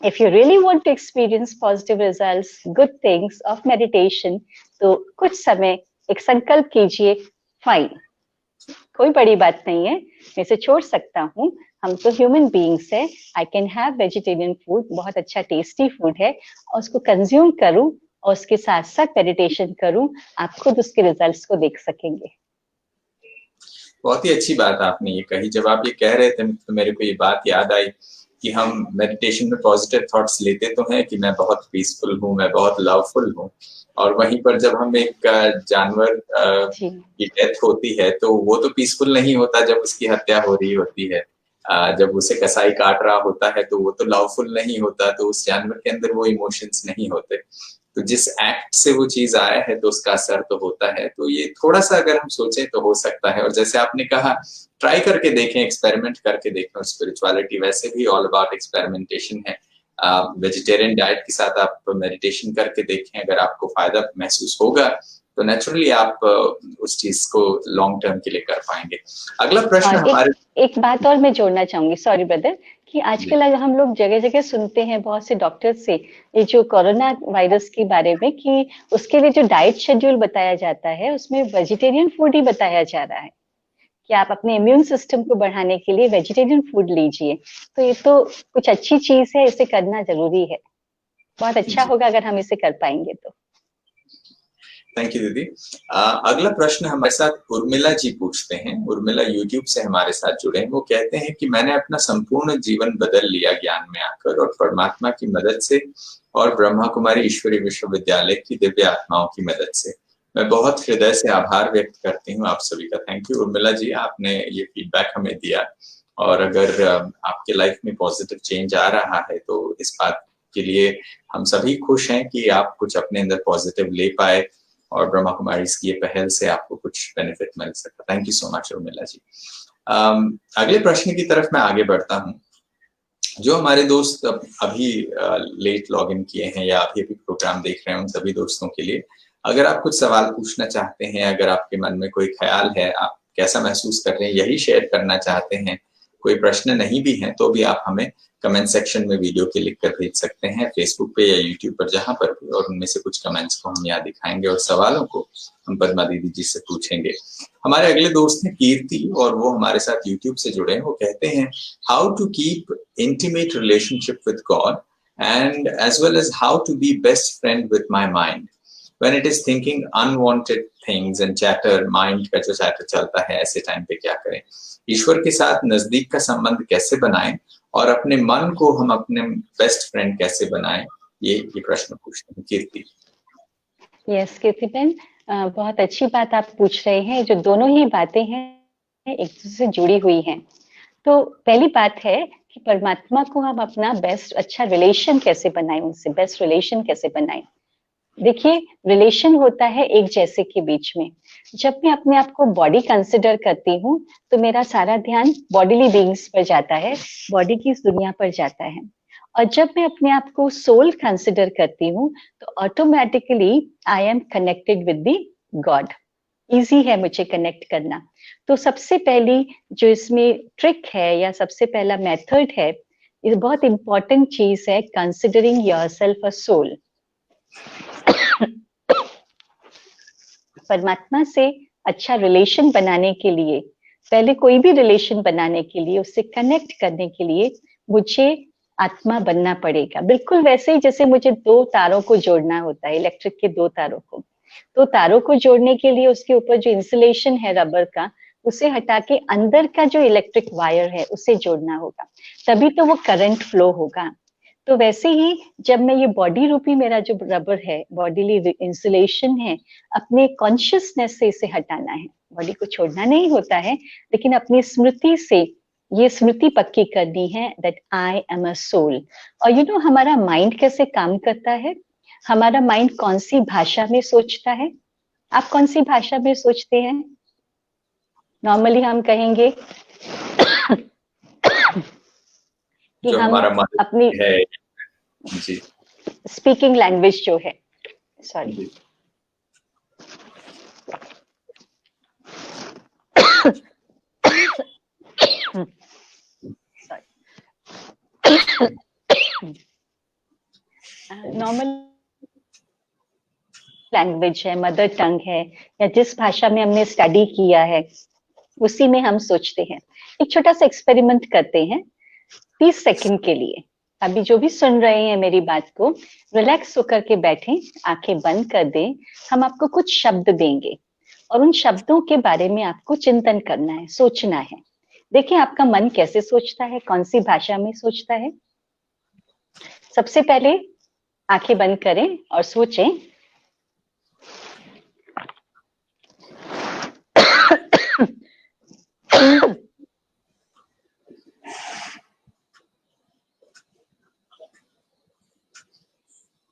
if you really want to experience positive results, good things of meditation, तो कुछ समय एक संकल्प कीजिए, फाइन, कोई बड़ी बात नहीं है, मैं इसे छोड़ सकता हूँ, हम तो ह्यूमन बीइंग्स है, I can have vegetarian food, बहुत अच्छा टेस्टी फूड है, और उसको कंज्यूम करूँ और उसके साथ साथ मेडिटेशन करूँ, आप खुद उसके रिजल्ट्स को देख सकेंगे। बहुत ही अच्छी बात आपने ये कही। जब आप ये कह रहे थे तो मेरे को ये बात याद आई कि हम मेडिटेशन में पॉजिटिव थॉट्स लेते तो हैं कि मैं बहुत पीसफुल हूँ, मैं बहुत लवफुल हूँ, और वहीं पर जब हम एक जानवर की डेथ होती है तो वो तो पीसफुल नहीं होता जब उसकी हत्या हो रही होती है। जब उसे कसाई काट रहा होता है तो वो तो लवफुल नहीं होता, तो उस जानवर के अंदर वो इमोशंस नहीं होते। तो जिस एक्ट से वो चीज आया है तो उसका असर तो होता है। तो ये थोड़ा सा अगर हम सोचें तो हो सकता है। और जैसे आपने कहा, ट्राई करके देखें, एक्सपेरिमेंट करके देखें। और स्पिरिचुअलिटी वैसे भी ऑल अबाउट एक्सपेरिमेंटेशन है। वेजिटेरियन डाइट के साथ आप मेडिटेशन करके देखें, अगर आपको फायदा महसूस होगा तो नेचुरली आप उस चीज को लॉन्ग टर्म के लिए कर पाएंगे। अगला प्रश्न हमारे, एक बात और मैं जोड़ना चाहूंगी, सॉरी ब्रदर, कि आजकल हम लोग जगह जगह सुनते हैं बहुत से डॉक्टर से ये जो कोरोना वायरस के बारे में, कि उसके लिए जो डाइट शेड्यूल बताया जाता है उसमें वेजिटेरियन फूड ही बताया जा रहा है कि आप अपने इम्यून सिस्टम को बढ़ाने के लिए वेजिटेरियन फूड लीजिए। तो ये तो कुछ अच्छी चीज है, इसे करना जरूरी है, बहुत अच्छा होगा अगर हम इसे कर पाएंगे तो। थैंक यू दीदी। अगला प्रश्न हमारे साथ उर्मिला जी पूछते हैं। उर्मिला यूट्यूब से हमारे साथ जुड़े हैं। वो कहते हैं कि मैंने अपना संपूर्ण जीवन बदल लिया ज्ञान में आकर, और परमात्मा की मदद से और ब्रह्मा कुमारी ईश्वरी विश्वविद्यालय की दिव्य आत्माओं की मदद से। मैं बहुत हृदय से आभार व्यक्त करती हूँ आप सभी का। थैंक यू उर्मिला जी, आपने ये फीडबैक हमें दिया। और अगर आपके लाइफ में पॉजिटिव चेंज आ रहा है तो इस बात के लिए हम सभी खुश हैं कि आप कुछ अपने अंदर पॉजिटिव ले पाए और ब्रह्मा कुमारी की ये पहल से आपको कुछ बेनिफिट मिल सकता। Thank you so much Urmila ji. अगले प्रश्न की तरफ मैं आगे बढ़ता हूँ। जो हमारे दोस्त अभी लेट लॉग इन किए हैं या अभी प्रोग्राम देख रहे हैं, उन सभी दोस्तों के लिए अगर आप कुछ सवाल पूछना चाहते हैं, अगर आपके मन में कोई ख्याल है, आप कैसा महसूस कर रहे हैं, यही शेयर करना चाहते हैं, कोई प्रश्न नहीं भी है तो भी आप हमें कमेंट सेक्शन में वीडियो के लिख कर भेज सकते हैं, फेसबुक पे या यूट्यूब पर, जहां पर भी, और उनमें से कुछ कमेंट्स को हम यहाँ दिखाएंगे और सवालों को हम पद्मा दीदी जी से पूछेंगे। हमारे अगले दोस्त हैं कीर्ति, और वो हमारे साथ यूट्यूब से जुड़े हैं। वो कहते हैं, how to keep intimate relationship with God and as well as how to be best friend with my mind when it is thinking unwanted things and chatter, mind का जो chatter चलता है, ऐसे टाइम पे क्या करें? ईश्वर के साथ नजदीक का संबंध कैसे बनाएं और अपने मन को हम अपने बेस्ट फ्रेंड कैसे बनाएं? ये प्रश्न पूछते हैं कीर्ति। यस कीर्ति बहन, बहुत अच्छी बात आप पूछ रहे हैं। जो दोनों ही बातें हैं एक दूसरे से जुड़ी हुई हैं। तो पहली बात है कि परमात्मा को हम अपना बेस्ट अच्छा रिलेशन कैसे बनाएं, उनसे बेस्ट रिलेशन कैसे बनाएं। देखिए, रिलेशन होता है एक जैसे के बीच में। जब मैं अपने आप को बॉडी कंसिडर करती हूँ तो मेरा सारा ध्यान बॉडीली बीइंग्स पर जाता है, बॉडी की इस दुनिया पर जाता है। और जब मैं अपने आप को सोल कंसिडर करती हूँ तो automatically I am connected with the God. Easy है मुझे कनेक्ट करना। तो सबसे पहली जो इसमें ट्रिक है या सबसे पहला मेथड है, ये बहुत इंपॉर्टेंट चीज है, कंसिडरिंग योरसेल्फ अ सोल। परमात्मा से अच्छा रिलेशन बनाने के लिए, पहले कोई भी रिलेशन बनाने के लिए, उससे कनेक्ट करने के लिए मुझे आत्मा बनना पड़ेगा। बिल्कुल वैसे ही जैसे मुझे दो तारों को जोड़ना होता है, इलेक्ट्रिक के दो तारों को, तो तारों को जोड़ने के लिए उसके ऊपर जो इंसुलेशन है रबर का, उसे हटा के अंदर का जो इलेक्ट्रिक वायर है उसे जोड़ना होगा, तभी तो वो करंट फ्लो होगा। तो वैसे ही जब मैं ये बॉडी रूपी मेरा जो रबर है, बॉडीली इंसुलेशन है, अपने कॉन्शियसनेस से इसे हटाना है। बॉडी को छोड़ना नहीं होता है, लेकिन अपनी स्मृति से ये स्मृति पक्की करनी है that I am a soul. और यू नो हमारा माइंड कैसे काम करता है, हमारा माइंड कौन सी भाषा में सोचता है? आप कौन सी भाषा में सोचते हैं? नॉर्मली हम कहेंगे कि जो हम हमारा मन अपनी है जी स्पीकिंग लैंग्वेज जो है, सॉरी, नॉर्मल लैंग्वेज है, मदर टंग है, या जिस भाषा में हमने स्टडी किया है उसी में हम सोचते हैं। एक छोटा सा एक्सपेरिमेंट करते हैं 30 सेकंड के लिए। अभी जो भी सुन रहे हैं मेरी बात को, रिलैक्स होकर के बैठें, आंखें बंद कर दें। हम आपको कुछ शब्द देंगे और उन शब्दों के बारे में आपको चिंतन करना है, सोचना है। देखिए आपका मन कैसे सोचता है, कौन सी भाषा में सोचता है। सबसे पहले आंखें बंद करें और सोचें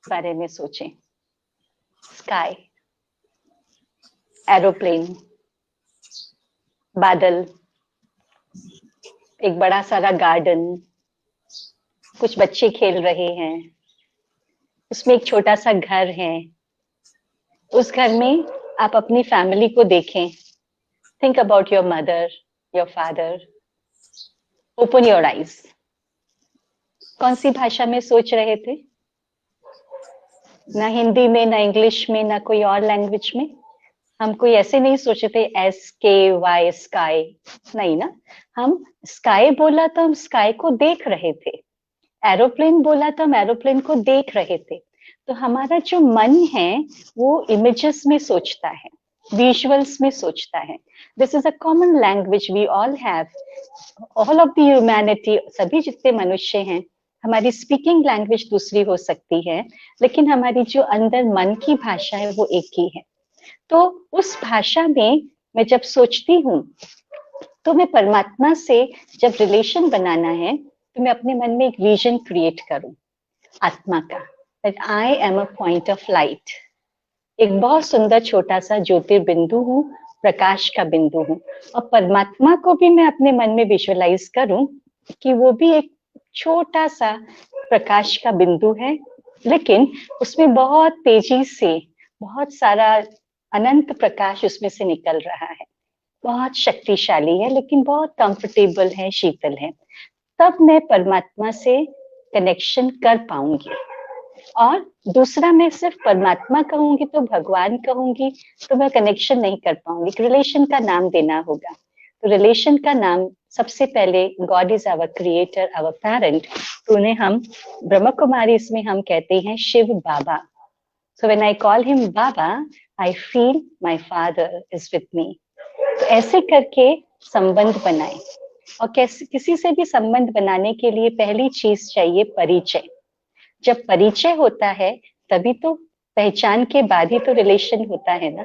बारे में सोचें। स्काई, एरोप्लेन, बादल, एक बड़ा सारा गार्डन, कुछ बच्चे खेल रहे हैं, उसमें एक छोटा सा घर है, उस घर में आप अपनी फैमिली को देखें। Think about your mother, your father, open your eyes. कौन सी भाषा में सोच रहे थे? ना हिंदी में, ना इंग्लिश में, ना कोई और लैंग्वेज में। हम कोई ऐसे नहीं सोचे थे SKY स्काई, नहीं ना। हम स्काई बोला तो हम स्काई को देख रहे थे, एरोप्लेन बोला तो हम एरोप्लेन को देख रहे थे। तो हमारा जो मन है वो इमेजेस में सोचता है, विजुअल्स में सोचता है। This is a common language we all have, all of the humanity, सभी जितने मनुष्य हैं। हमारी स्पीकिंग लैंग्वेज दूसरी हो सकती है, लेकिन हमारी जो अंदर मन की भाषा है वो एक ही है। तो उस भाषा में मैं जब सोचती हूँ तो मैं परमात्मा से जब रिलेशन बनाना है तो मैं अपने मन में एक विजन क्रिएट करूं आत्मा का, that I am a point of light. एक बहुत सुंदर छोटा सा ज्योतिर्बिंदु हूँ, प्रकाश का बिंदु हूँ। और परमात्मा को भी मैं अपने मन में विजुअलाइज करूं कि वो भी एक छोटा सा प्रकाश का बिंदु है, लेकिन उसमें बहुत तेजी से बहुत सारा अनंत प्रकाश उसमें से निकल रहा है। बहुत शक्तिशाली है, लेकिन बहुत कंफर्टेबल है, शीतल है। तब मैं परमात्मा से कनेक्शन कर पाऊंगी। और दूसरा, मैं सिर्फ परमात्मा कहूंगी तो भगवान कहूंगी तो मैं कनेक्शन नहीं कर पाऊंगी। रिलेशन का नाम देना होगा। तो रिलेशन का नाम सबसे पहले, God is our creator, our parent. तो उन्हें हम ब्रह्म कुमारी इसमें हम कहते हैं Shiv Baba. So when I call him Baba, I feel my father is with me. तो ऐसे करके संबंध बनाए। और कैसे, किसी से भी संबंध बनाने के लिए पहली चीज चाहिए परिचय। जब परिचय होता है तभी तो पहचान के बाद ही तो रिलेशन होता है ना।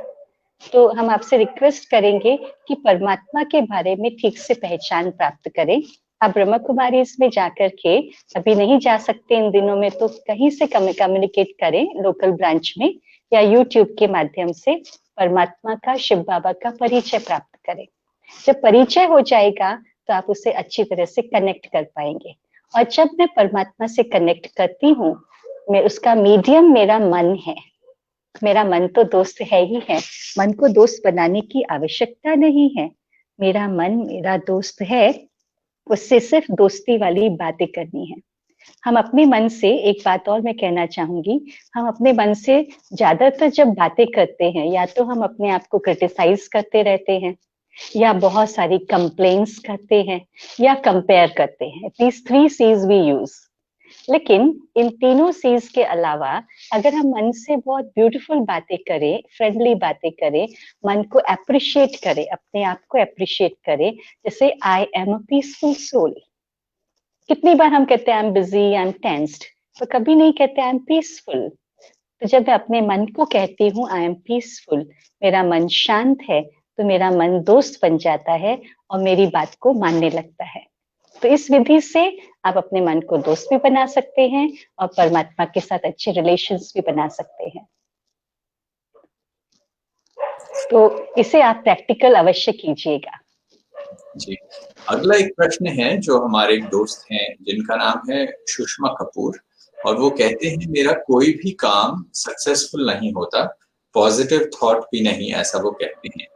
तो हम आपसे रिक्वेस्ट करेंगे कि परमात्मा के बारे में ठीक से पहचान प्राप्त करें। आप ब्रह्म कुमारी इसमें जाकर के, अभी नहीं जा सकते इन दिनों में, तो कहीं से कम्युनिकेट करें लोकल ब्रांच में, या यूट्यूब के माध्यम से परमात्मा का, शिव बाबा का परिचय प्राप्त करें। जब परिचय हो जाएगा तो आप उससे अच्छी तरह से कनेक्ट कर पाएंगे। और जब मैं परमात्मा से कनेक्ट करती हूँ, मैं उसका मीडियम मेरा मन है। मेरा मन तो दोस्त है ही है, मन को दोस्त बनाने की आवश्यकता नहीं है। मेरा मन मेरा दोस्त है, उससे सिर्फ दोस्ती वाली बातें करनी है। हम अपने मन से, एक बात और मैं कहना चाहूंगी, हम अपने मन से ज्यादातर जब बातें करते हैं, या तो हम अपने आप को क्रिटिसाइज करते रहते हैं, या बहुत सारी कंप्लेन्स करते हैं, या कंपेयर करते हैं। These 3 C's we use. लेकिन इन तीनों C's के अलावा अगर हम मन से बहुत ब्यूटीफुल बातें करें, फ्रेंडली बातें करें, मन को अप्रिशिएट करें, अपने आप को अप्रिशिएट करें, जैसे I am a peaceful soul. कितनी बार हम कहते हैं I am busy, I am tensed, तो कभी नहीं कहते आई एम पीसफुल। तो जब मैं अपने मन को कहती हूँ आई एम पीसफुल, मेरा मन शांत है, तो मेरा मन दोस्त बन जाता है और मेरी बात को मानने लगता है। तो इस विधि से आप अपने मन को दोस्त भी बना सकते हैं और परमात्मा के साथ अच्छे रिलेशंस भी बना सकते हैं। तो इसे आप प्रैक्टिकल अवश्य कीजिएगा। जी, अगला एक प्रश्न है जो हमारे एक दोस्त हैं जिनका नाम है सुषमा कपूर। और वो कहते हैं मेरा कोई भी काम सक्सेसफुल नहीं होता, पॉजिटिव थॉट भी नहीं, ऐसा वो कहते हैं।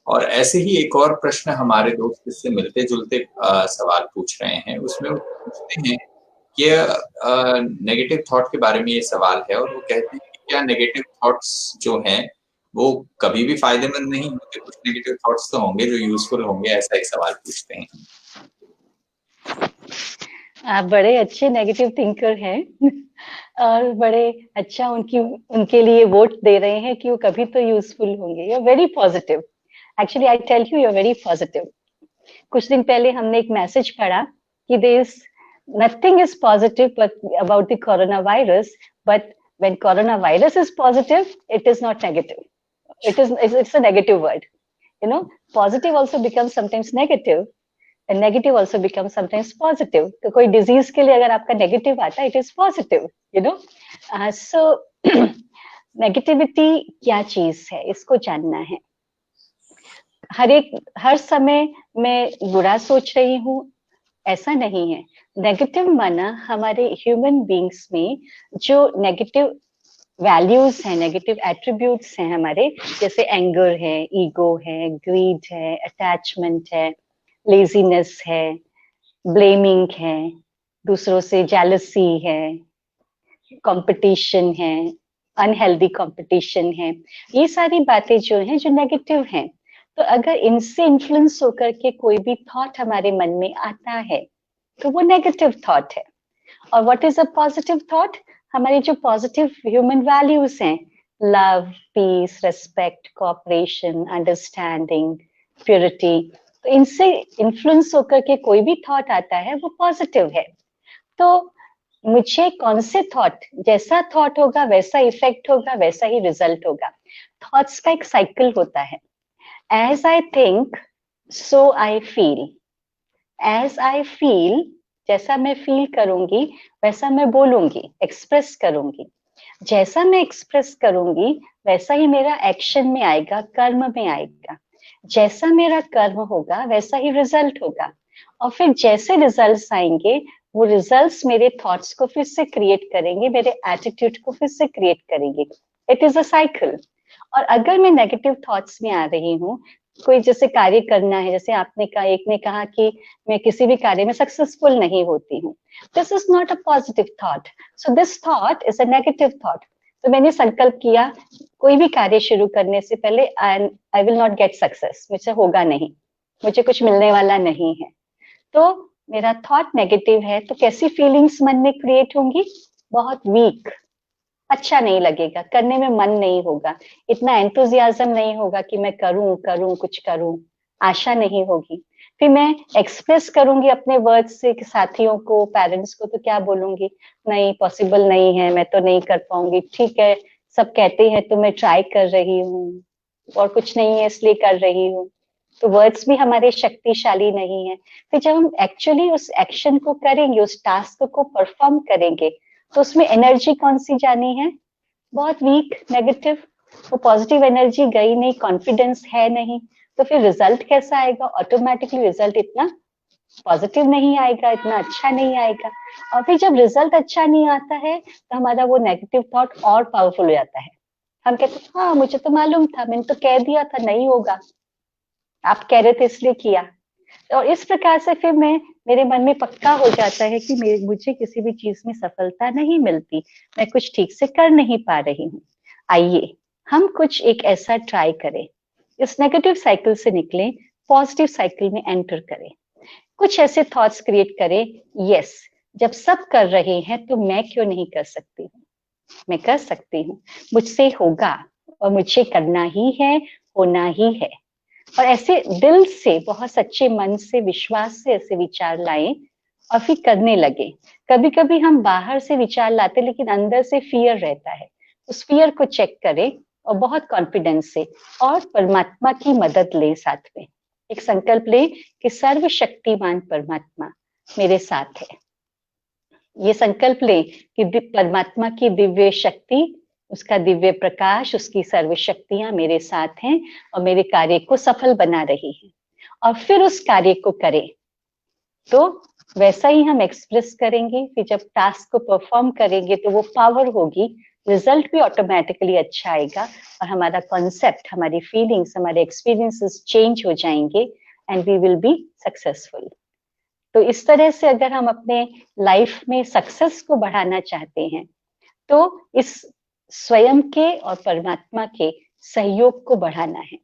और ऐसे ही एक और प्रश्न हमारे दोस्त इससे मिलते-जुलते सवाल पूछ रहे हैं, उसमें वो पूछते हैं कि नेगेटिव थॉट के बारे में ये सवाल है और वो कहते हैं कि क्या नेगेटिव थॉट्स जो हैं, वो कभी भी फ़ायदेमंद नहीं होते? कुछ नेगेटिव थॉट्स तो होंगे जो यूज़फुल होंगे, ऐसा एक सवाल पूछते हैं। आप बड़े अच्छे नेगेटिव थिंकर हैं और बड़े अच्छा उनके लिए वोट दे रहे हैं कि वो कभी तो यूजफुल होंगे। You are very positive. Actually I tell you, you are very positive. कुछ दिन पहले हमने एक मैसेज पढ़ा कि there is nothing is positive about the corona virus, but when corona virus is positive it is not negative, it's a negative word, you know. Positive also becomes sometimes negative and negative also becomes sometimes positive. तो कोई disease के लिए अगर आपका negative आता है, it is positive, you know. So negativity क्या चीज है, इसको जानना है। हर समय मैं बुरा सोच रही हूँ, ऐसा नहीं है। नेगेटिव माना हमारे ह्यूमन बींग्स में जो नेगेटिव वैल्यूज हैं, नेगेटिव एट्रीब्यूट्स हैं हमारे, जैसे एंगर है, ईगो है, ग्रीड है, अटैचमेंट है, लेजीनेस है, ब्लेमिंग है, दूसरों से जेलसी है, कंपटीशन है, अनहेल्दी कंपटीशन है। ये सारी बातें जो हैं जो नेगेटिव हैं, तो अगर इनसे इन्फ्लुएंस होकर के कोई भी थॉट हमारे मन में आता है तो वो नेगेटिव थॉट है। और what is a positive thought? हमारे जो पॉजिटिव ह्यूमन वैल्यूज हैं, love, peace, respect, cooperation, understanding, purity, तो इनसे इन्फ्लुएंस होकर के कोई भी थॉट आता है वो पॉजिटिव है। तो मुझे कौन से थॉट, जैसा थॉट होगा वैसा इफेक्ट होगा, वैसा ही रिजल्ट होगा। थॉट्स का एक साइकिल होता है। As I think so I feel, as I feel, जैसा मैं फील करूंगी वैसा मैं बोलूंगी, एक्सप्रेस करूंगी। जैसा मैं एक्सप्रेस करूंगी वैसा ही मेरा एक्शन में आएगा, कर्म में आएगा। जैसा मेरा कर्म होगा वैसा ही रिजल्ट होगा। और फिर जैसे रिजल्ट्स आएंगे वो रिजल्ट्स मेरे थॉट्स को फिर से क्रिएट करेंगे, मेरे एटीट्यूड को फिर से क्रिएट करेंगे। It is a cycle. और अगर मैं नेगेटिव थॉट्स में आ रही हूँ, कोई जैसे कार्य करना है, जैसे आपने कहा, एक ने कहा कि मैं किसी भी कार्य में सक्सेसफुल नहीं होती हूँ, this is not a positive thought, so this thought is a negative thought. तो मैंने संकल्प किया कोई भी कार्य शुरू करने से पहले I will not get success, मुझसे होगा नहीं, मुझे कुछ मिलने वाला नहीं है। तो मेरा थॉट नेगेटिव है, तो कैसी फीलिंग्स मन में क्रिएट होंगी? बहुत वीक, अच्छा नहीं लगेगा, करने में मन नहीं होगा, इतना एंथुजियाज्म नहीं होगा कि मैं करूं करूं कुछ करूं, आशा नहीं होगी। फिर मैं एक्सप्रेस करूंगी अपने वर्ड्स से कि साथियों को, पेरेंट्स को, तो क्या बोलूंगी? नहीं, पॉसिबल नहीं है, मैं तो नहीं कर पाऊंगी। ठीक है, सब कहते हैं तो मैं ट्राई कर रही हूँ, और कुछ नहीं है इसलिए कर रही हूँ। तो वर्ड्स भी हमारे शक्तिशाली नहीं है। फिर जब हम एक्चुअली उस एक्शन को करेंगे, उस टास्क को परफॉर्म करेंगे, तो उसमें एनर्जी कौन सी जानी है? बहुत वीक, नेगेटिव। वो पॉजिटिव एनर्जी गई नहीं, कॉन्फिडेंस है नहीं, तो फिर रिजल्ट कैसा आएगा? ऑटोमेटिकली रिजल्ट इतना पॉजिटिव नहीं आएगा, इतना अच्छा नहीं आएगा। और फिर जब रिजल्ट अच्छा नहीं आता है तो हमारा वो नेगेटिव थॉट और पावरफुल हो जाता है। हम कहते हैं हाँ मुझे तो मालूम था, मैंने तो कह दिया था नहीं होगा, आप कह रहे थे इसलिए किया। और इस प्रकार से फिर मेरे मन में पक्का हो जाता है कि मुझे किसी भी चीज में सफलता नहीं मिलती, मैं कुछ ठीक से कर नहीं पा रही हूँ। आइए हम कुछ एक ऐसा ट्राई करें, इस नेगेटिव साइकिल से निकलें, पॉजिटिव साइकिल में एंटर करें। कुछ ऐसे थॉट्स क्रिएट करें, यस, जब सब कर रहे हैं तो मैं क्यों नहीं कर सकती हूँ? मैं कर सकती हूँ, मुझसे होगा, और मुझे करना ही है, होना ही है। और ऐसे दिल से, बहुत सच्चे मन से, विश्वास से ऐसे विचार लाएं और फिर करने लगे। कभी कभी हम बाहर से विचार लाते लेकिन अंदर से फियर रहता है, उस फियर को चेक करें और बहुत कॉन्फिडेंस से, और परमात्मा की मदद लें साथ में। एक संकल्प लें कि सर्वशक्तिमान परमात्मा मेरे साथ है। ये संकल्प लें कि परमात्मा की दिव्य शक्ति, उसका दिव्य प्रकाश, उसकी सर्व शक्तियां मेरे साथ हैं और मेरे कार्य को सफल बना रही है। और फिर उस कार्य को करें तो वैसा ही हम एक्सप्रेस करेंगे, फिर जब टास्क को परफॉर्म करेंगे तो वो पावर होगी, रिजल्ट भी ऑटोमेटिकली अच्छा आएगा और हमारा कॉन्सेप्ट, हमारी फीलिंग्स, हमारे एक्सपीरियंसेस चेंज हो जाएंगे and we will be successful. तो इस तरह से अगर हम अपने लाइफ में सक्सेस को बढ़ाना चाहते हैं तो इस स्वयं के और परमात्मा के सहयोग को बढ़ाना है,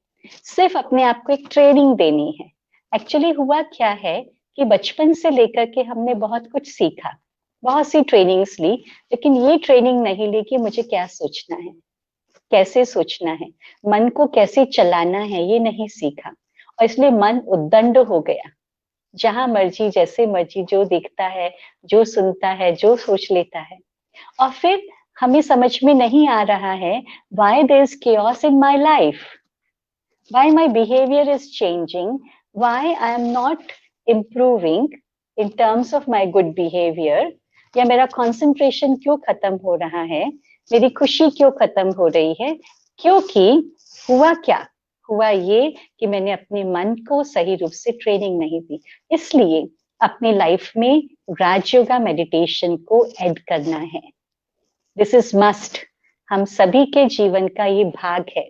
सिर्फ अपने आप को एक ट्रेनिंग देनी है। एक्चुअली हुआ क्या है कि बचपन से लेकर के हमने बहुत कुछ सीखा, बहुत सी ट्रेनिंग्स ली, लेकिन ये ट्रेनिंग नहीं ली कि मुझे क्या सोचना है, कैसे सोचना है, मन को कैसे चलाना है, ये नहीं सीखा। और इसलिए मन उद्दंड हो गया, जहां मर्जी, जैसे मर्जी, जो देखता है, जो सुनता है, जो सोच लेता है। और फिर हमें समझ में नहीं आ रहा है why there is chaos in my life, why my behavior is changing, why I am not improving in terms of my good behavior, या मेरा कंसंट्रेशन क्यों खत्म हो रहा है, मेरी खुशी क्यों खत्म हो रही है, क्योंकि हुआ क्या, हुआ ये कि मैंने अपने मन को सही रूप से ट्रेनिंग नहीं दी। इसलिए अपनी लाइफ में राजयोगा मेडिटेशन को ऐड करना है। दिस इज मस्ट, हम सभी के जीवन का ये भाग है,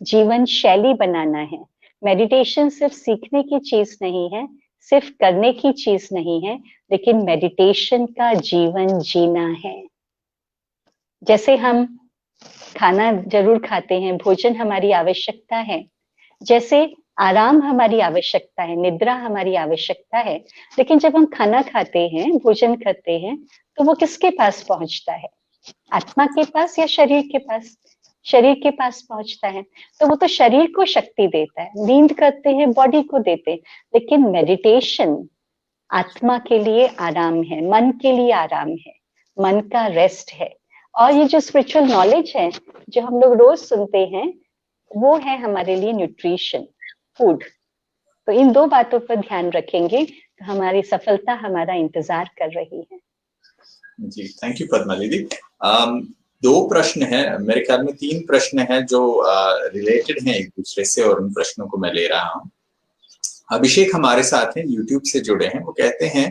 जीवन शैली बनाना है। मेडिटेशन सिर्फ सीखने की चीज नहीं है, सिर्फ करने की चीज नहीं है, लेकिन मेडिटेशन का जीवन जीना है। जैसे हम खाना जरूर खाते हैं, भोजन हमारी आवश्यकता है, जैसे आराम हमारी आवश्यकता है, निद्रा हमारी आवश्यकता है, लेकिन जब हम खाना खाते हैं, भोजन करते हैं, तो वो किसके पास पहुंचता है, आत्मा के पास या शरीर के पास? शरीर के पास पहुंचता है। तो वो तो शरीर को शक्ति देता है, नींद करते हैं बॉडी को देते हैं, लेकिन मेडिटेशन आत्मा के लिए आराम है, मन के लिए आराम है, मन का रेस्ट है। और ये जो स्पिरिचुअल नॉलेज है जो हम लोग रोज सुनते हैं, वो है हमारे लिए न्यूट्रिशन, फूड। तो इन दो बातों पर ध्यान रखेंगे तो हमारी सफलता हमारा इंतजार कर रही है। जी, थैंक यू पद्मा दीदी। दो प्रश्न हैं, मेरे ख्याल में तीन प्रश्न हैं जो रिलेटेड हैं एक दूसरे से, और उन प्रश्नों को मैं ले रहा हूँ। अभिषेक हमारे साथ हैं, यूट्यूब से जुड़े हैं। वो कहते हैं,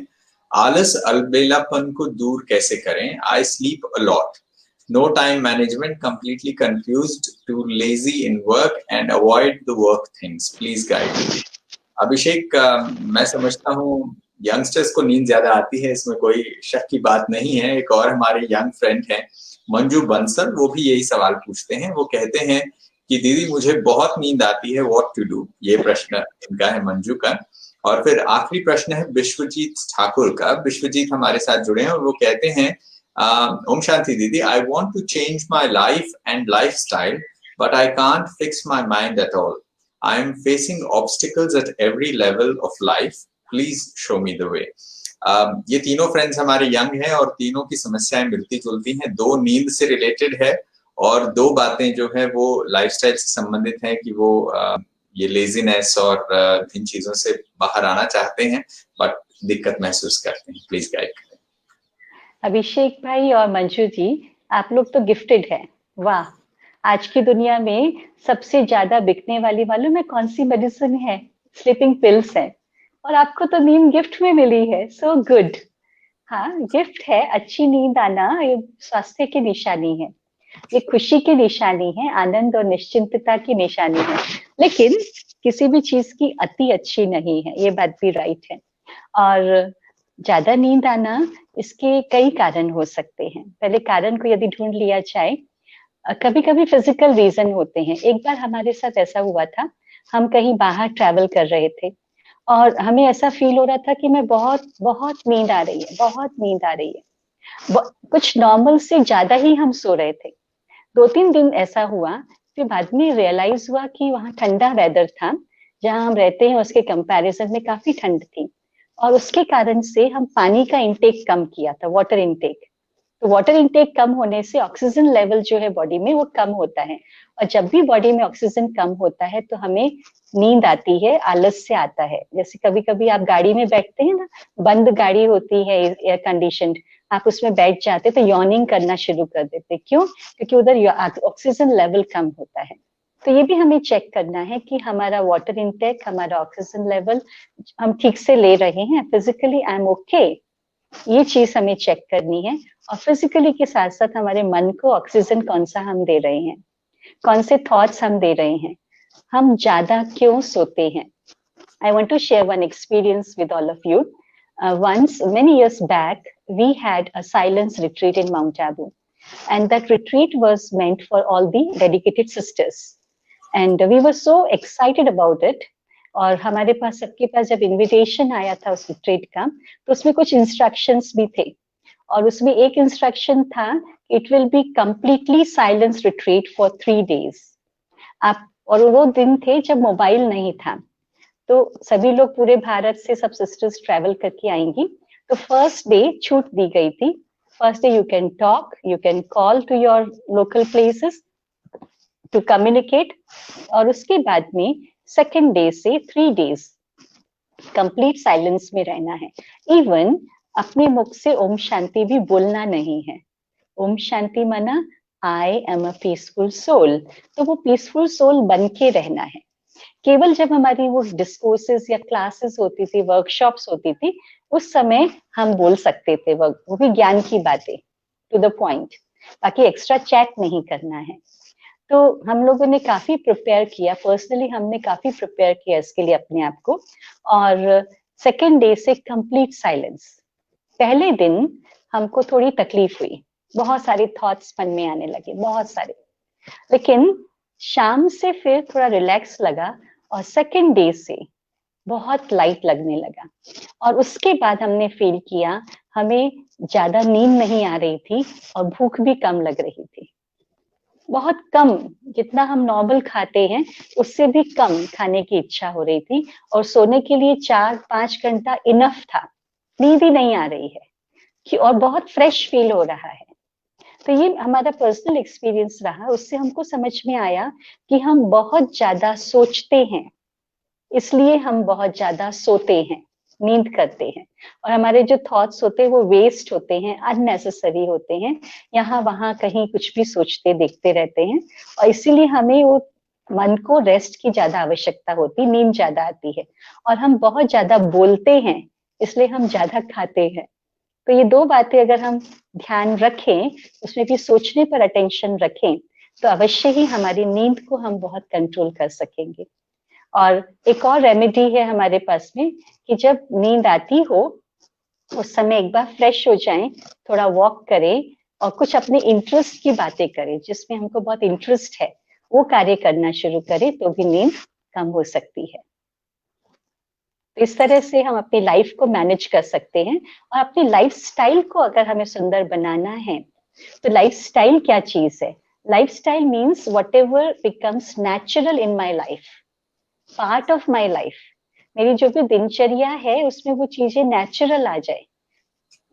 आलस अलबेलापन को दूर कैसे करें? I sleep a lot, no time management, completely confused, too lazy in work and avoid the work things, please guide me. Abhishek, मैं समझता हूँ यंगस्टर्स को नींद ज्यादा आती है, इसमें कोई शक की बात नहीं है। एक और हमारे यंग फ्रेंड हैं मंजू बंसल, वो भी यही सवाल पूछते हैं। वो कहते हैं कि दीदी मुझे बहुत नींद आती है, व्हाट टू डू? ये प्रश्न इनका है, मंजू का। और फिर आखिरी प्रश्न है विश्वजीत ठाकुर का। विश्वजीत हमारे साथ जुड़े हैं और वो कहते हैं, ओम शांति दीदी, I want to change my life and lifestyle, but I can't fix my mind at all. I am facing obstacles at every level of life. Please show me the way. ये तीनों फ्रेंड्स हमारे young हैं और तीनों की समस्याएं मिलती जुलती हैं। दो नींद से रिलेटेड है और दो बातें जो है वो लाइफस्टाइल से संबंधित हैं कि वो ये लेजीनेस और इन चीजों से बाहर आना चाहते हैं बट दिक्कत महसूस करते हैं। प्लीज गाइड करें। अभिषेक भाई और मंजू जी, आप लोग तो गिफ्टेड हैं। वाह, आज की दुनिया में सबसे ज्यादा बिकने वाली मालूम है कौन सी मेडिसिन है? स्लीपिंग पिल्स है। और आपको तो नींद गिफ्ट में मिली है, सो गुड। हाँ, गिफ्ट है। अच्छी नींद आना ये स्वास्थ्य की निशानी है, ये खुशी की निशानी है, आनंद और निश्चिंतता की निशानी है। लेकिन किसी भी चीज की अति अच्छी नहीं है, ये बात भी राइट है। और ज्यादा नींद आना, इसके कई कारण हो सकते हैं। पहले कारण को यदि ढूंढ लिया जाए, कभी कभी फिजिकल रीजन होते हैं। एक बार हमारे साथ ऐसा हुआ था, हम कहीं बाहर ट्रैवल कर रहे थे और हमें ऐसा फील हो रहा था कि मैं बहुत बहुत नींद आ रही है, बहुत नींद आ रही है। कुछ नॉर्मल से ज्यादा ही हम सो रहे थे। 2-3 दिन ऐसा हुआ, फिर बाद में रियलाइज हुआ कि वहाँ ठंडा वेदर था, जहाँ हम रहते हैं उसके कंपैरिजन में काफी ठंड थी, और उसके कारण से हम पानी का इंटेक कम किया था, वाटर इंटेक। तो वाटर इंटेक कम होने से ऑक्सीजन लेवल जो है बॉडी में वो कम होता है, और जब भी बॉडी में ऑक्सीजन कम होता है तो हमें नींद आती है, आलस से आता है। जैसे कभी कभी आप गाड़ी में बैठते हैं ना, बंद गाड़ी होती है एयर कंडीशनड, आप उसमें बैठ जाते तो यॉर्निंग करना शुरू कर देते। क्यों? क्योंकि उधर ऑक्सीजन लेवल कम होता है। तो ये भी हमें चेक करना है कि हमारा वाटर इनटेक, हमारा ऑक्सीजन लेवल हम ठीक से ले रहे हैं, फिजिकली आई एम ओके, ये चीज हमें चेक करनी है। और फिजिकली के साथ साथ हमारे मन को ऑक्सीजन कौन सा हम दे रहे हैं, कौन से थॉट्स हम दे रहे हैं, हम ज्यादा क्यों सोते हैं। I want to share one experience with all of you. Once, many years back, we had a silence retreat in Mount Abu. And that retreat was meant for all the dedicated sisters. And we were so excited about it. और हमारे पास सबके पास जब invitation आया था उस retreat का, तो उसमें कुछ इंस्ट्रक्शंस भी थे। और उसमें एक इंस्ट्रक्शन था, it will be completely silence retreat for 3 days। आप, और वो दिन थे जब मोबाइल नहीं था, तो सभी लोग पूरे भारत से सब सिस्टर्स ट्रैवल करके आएंगी। तो फर्स्ट डे छूट दी गई थी, first day you can talk, you can call to your local places to communicate. और उसके बाद में सेकेंड डे से 3 days कंप्लीट साइलेंस में रहना है। इवन अपने मुख से ओम शांति भी बोलना नहीं है। ओम शांति माना I am a peaceful soul, तो वो पीसफुल सोल बन के रहना है। केवल जब हमारी वो डिस्कोर्सेस या क्लासेस होती थी, वर्कशॉप्स होती थी, उस समय हम बोल सकते थे, वो भी ज्ञान की बातें टू द पॉइंट, बाकी एक्स्ट्रा चैट नहीं करना है। तो हम लोगों ने काफी प्रिपेयर किया, पर्सनली हमने काफी प्रिपेयर किया इसके लिए अपने आप को। और सेकेंड डे से कंप्लीट साइलेंस। पहले दिन हमको थोड़ी तकलीफ हुई, बहुत सारे थॉट्स मन में आने लगे, बहुत सारे, लेकिन शाम से फिर थोड़ा रिलैक्स लगा और सेकेंड डे से बहुत लाइट लगने लगा। और उसके बाद हमने फील किया हमें ज्यादा नींद नहीं आ रही थी और भूख भी कम लग रही थी, बहुत कम, जितना हम नॉर्मल खाते हैं उससे भी कम खाने की इच्छा हो रही थी। और सोने के लिए 4-5 घंटा इनफ था, नींद ही नहीं आ रही है कि, और बहुत फ्रेश फील हो रहा है। तो ये हमारा पर्सनल एक्सपीरियंस रहा। उससे हमको समझ में आया कि हम बहुत ज्यादा सोचते हैं, इसलिए हम बहुत ज्यादा सोते हैं, नींद करते हैं, और हमारे जो थॉट्स होते हैं वो वेस्ट होते हैं, अननेसेसरी होते हैं, यहाँ वहां कहीं कुछ भी सोचते देखते रहते हैं। और इसीलिए हमें वो मन को रेस्ट की ज्यादा आवश्यकता होती, नींद ज्यादा आती है। और हम बहुत ज्यादा बोलते हैं, इसलिए हम ज्यादा खाते हैं। तो ये 2 बातें अगर हम ध्यान रखें, उसमें भी सोचने पर अटेंशन रखें, तो अवश्य ही हमारी नींद को हम बहुत कंट्रोल कर सकेंगे। और एक और रेमेडी है हमारे पास में कि जब नींद आती हो उस समय एक बार फ्रेश हो जाएं, थोड़ा वॉक करें और कुछ अपने इंटरेस्ट की बातें करें, जिसमें हमको बहुत इंटरेस्ट है वो कार्य करना शुरू करें, तो भी नींद कम हो सकती है। तो इस तरह से हम अपनी लाइफ को मैनेज कर सकते हैं। और अपनी लाइफ स्टाइल को अगर हमें सुंदर बनाना है, तो लाइफ स्टाइल क्या चीज है? Life style means what ever becomes natural in my life, part of my life. मेरी जो भी दिनचर्या है उसमें वो चीजें नेचुरल आ जाए,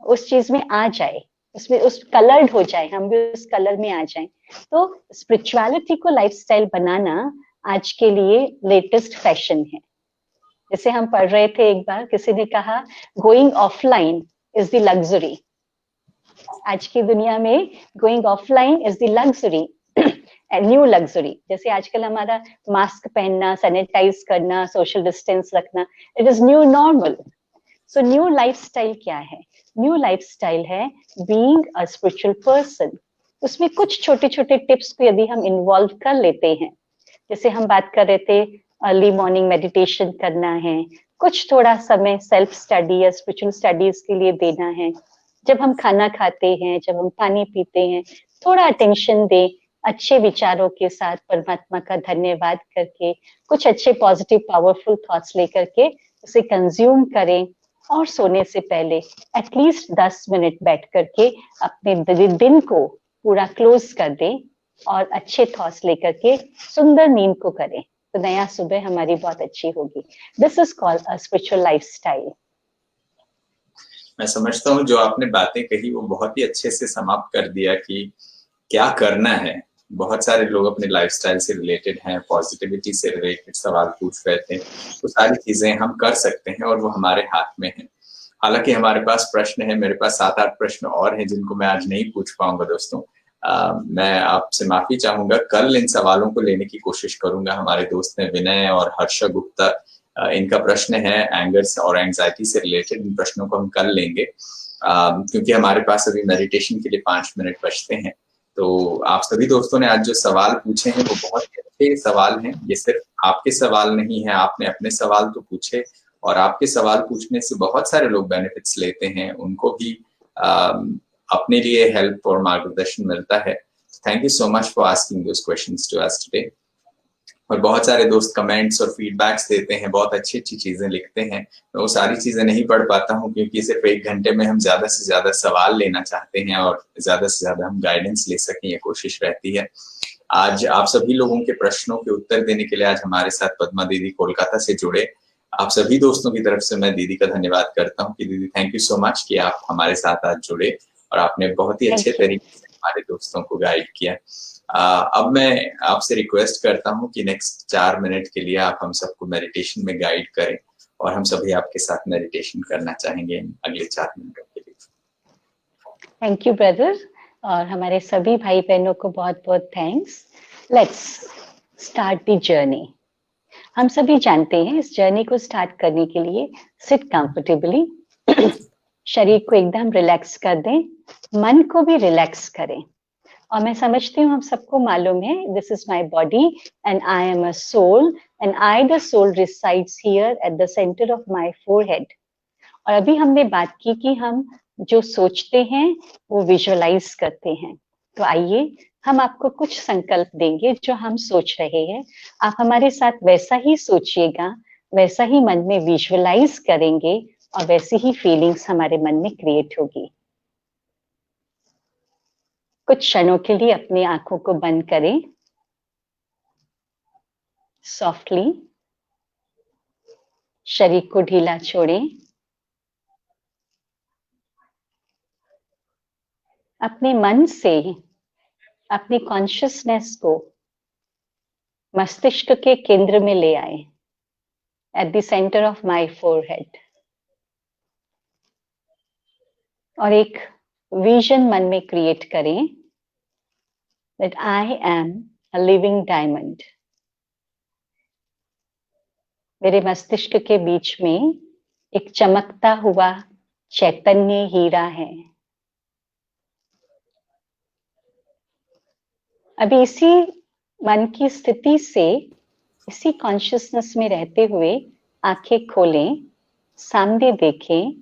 उस चीज में आ जाए, उसमें उस कलर्ड हो जाए, हम भी उस कलर में आ जाए। तो स्पिरिचुअलिटी को लाइफस्टाइल बनाना आज के लिए लेटेस्ट फैशन है। जैसे हम पढ़ रहे थे, एक बार किसी ने कहा going offline is the luxury. आज की दुनिया में going offline is the luxury, new luxury. जैसे आजकल हमारा मास्क पहनना, सैनिटाइज करना, सोशल डिस्टेंस रखना, it is new normal. So new lifestyle क्या है? न्यू लाइफस्टाइल है बीइंग अ स्पिरिचुअल पर्सन। उसमें कुछ छोटे छोटे टिप्स को यदि हम इन्वॉल्व कर लेते हैं, जैसे हम बात कर रहे थे अर्ली मॉर्निंग मेडिटेशन करना है, कुछ थोड़ा समय सेल्फ स्टडी या स्पिरिचुअल स्टडीज के लिए देना है, जब हम खाना खाते हैं, जब हम पानी पीते हैं, थोड़ा अटेंशन दें, अच्छे विचारों के साथ परमात्मा का धन्यवाद करके, कुछ अच्छे पॉजिटिव पावरफुल थॉट्स लेकर के उसे कंज्यूम करें। और सोने से पहले एटलीस्ट 10 मिनट बैठ करके अपने दिन को पूरा क्लोज कर दें और अच्छे थॉट्स लेकर के सुंदर नींद को करें, तो नया सुबह हमारी बहुत अच्छी होगी। This is called a spiritual lifestyle. मैं समझता हूँ जो आपने बातें कही वो बहुत ही अच्छे से समाप्त कर दिया कि क्या करना है। बहुत सारे लोग अपने लाइफस्टाइल से रिलेटेड हैं, पॉजिटिविटी से रिलेटेड सवाल पूछ रहे थे, वो सारी चीजें हम कर सकते हैं और वो हमारे हाथ में है। हालांकि हमारे पास प्रश्न है, मेरे पास 7-8 प्रश्न और हैं जिनको मैं आज नहीं पूछ पाऊंगा दोस्तों। मैं आपसे माफी चाहूंगा, कल इन सवालों को लेने की कोशिश करूंगा। हमारे दोस्त हैं विनय और हर्षा गुप्ता, इनका प्रश्न है एंगर्स और एंजाइटी से रिलेटेड। इन प्रश्नों को हम कल लेंगे क्योंकि हमारे पास अभी मेडिटेशन के लिए 5 मिनट बचते हैं। तो आप सभी दोस्तों ने आज जो सवाल पूछे हैं वो बहुत अच्छे सवाल हैं। ये सिर्फ आपके सवाल नहीं है, आपने अपने सवाल तो पूछे और आपके सवाल पूछने से बहुत सारे लोग बेनिफिट्स लेते हैं, उनको भी अपने लिए हेल्प और मार्गदर्शन मिलता है। Thank you so much for asking those questions to us today. और बहुत सारे दोस्त कमेंट्स और फीडबैक्स देते हैं, बहुत अच्छी अच्छी चीजें लिखते हैं। मैं वो सारी चीजें नहीं पढ़ पाता हूँ क्योंकि सिर्फ 1 घंटे में हम ज्यादा से ज्यादा सवाल लेना चाहते हैं और ज्यादा से ज्यादा हम गाइडेंस ले सकें, ये कोशिश रहती है। आज आप सभी लोगों के प्रश्नों के उत्तर देने के लिए आज हमारे साथ पद्मा दीदी कोलकाता से जुड़े। आप सभी दोस्तों की तरफ से मैं दीदी का धन्यवाद करता हूँ कि दीदी थैंक यू सो मच कि आप हमारे साथ आज जुड़े और आपने बहुत ही अच्छे तरीके से हमारे दोस्तों को गाइड किया। अब मैं आपसे रिक्वेस्ट करता हूँ कि नेक्स्ट 4 मिनट के लिए आप हम सबको मेडिटेशन में गाइड करें और हम सभी आपके साथ मेडिटेशन करना चाहेंगे अगले 4 मिनटों के लिए। थैंक यू ब्रदर, और हमारे सभी भाई बहनों को बहुत बहुत thanks. Let's start the journey. हम सभी जानते हैं इस जर्नी को स्टार्ट करने के लिए सिट कंफर्टेबली, शरीर को एकदम रिलैक्स कर दें, मन को भी रिलैक्स करें। और मैं समझती हूँ हम सबको मालूम है this is my body and I am a soul and I the soul resides here at the centre of my forehead. और अभी हमने बात की कि हम जो सोचते हैं वो विजुअलाइज करते हैं। तो आइए हम आपको कुछ संकल्प देंगे जो हम सोच रहे हैं, आप हमारे साथ वैसा ही सोचिएगा, वैसा ही मन में विजुअलाइज करेंगे और वैसी ही फीलिंग्स हमारे मन में क्रिएट होगी। कुछ क्षणों के लिए अपनी आंखों को बंद करें सॉफ्टली, शरीर को ढीला छोड़ें, अपने मन से अपनी कॉन्शियसनेस को मस्तिष्क के केंद्र में ले आए, eight the centre of my forehead, और एक विजन मन में क्रिएट करें that I am a living diamond. मेरे मस्तिष्क के बीच में एक चमकता हुआ चैतन्य हीरा है। अभी इसी मन की स्थिति से, इसी कॉन्शियसनेस में रहते हुए आंखें खोलें, सामने देखें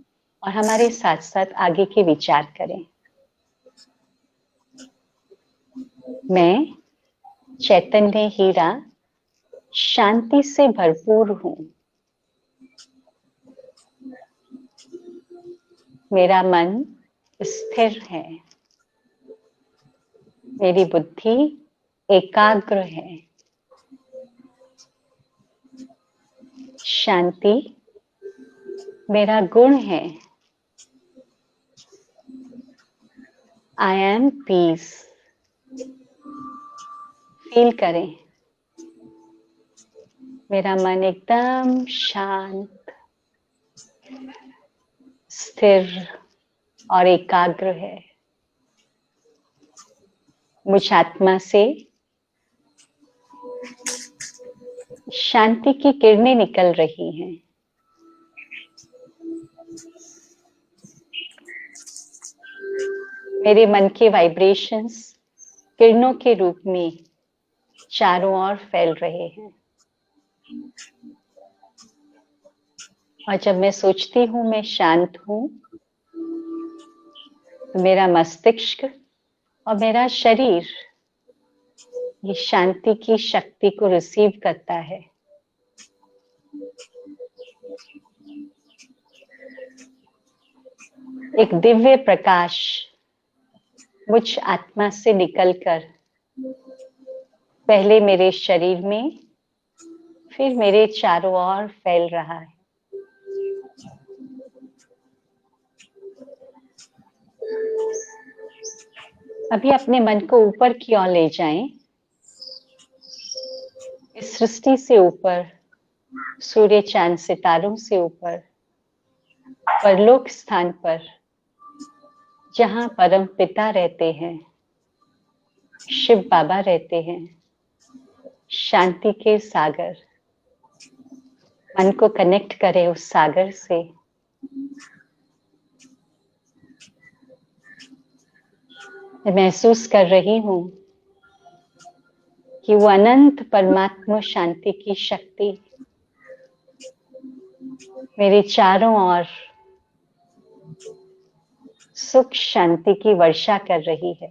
और हमारे साथ साथ आगे के विचार करें। मैं चैतन्य हीरा शांति से भरपूर हूं। मेरा मन स्थिर है, मेरी बुद्धि एकाग्र है। शांति मेरा गुण है। I am piece. फील करें, मेरा मन एकदम शांत, स्थिर और एकाग्र है। मुझ आत्मा से शांति की किरणें निकल रही हैं। मेरे मन के वाइब्रेशंस किरणों के रूप में चारों ओर फैल रहे हैं। और जब मैं सोचती हूँ मैं शांत हूँ, तो मेरा मस्तिष्क और मेरा शरीर ये शांति की शक्ति को रिसीव करता है। एक दिव्य प्रकाश मुझ आत्मा से निकलकर पहले मेरे शरीर में, फिर मेरे चारों ओर फैल रहा है। अभी अपने मन को ऊपर की ओर ले जाएं, इस सृष्टि से ऊपर, सूर्य चांद सितारों से ऊपर, परलोक स्थान पर जहां परम पिता रहते हैं, शिव बाबा रहते हैं, शांति के सागर। मन को कनेक्ट करें उस सागर से। मैं महसूस कर रही हूँ कि वो अनंत परमात्मा शांति की शक्ति मेरे चारों ओर सुख शांति की वर्षा कर रही है।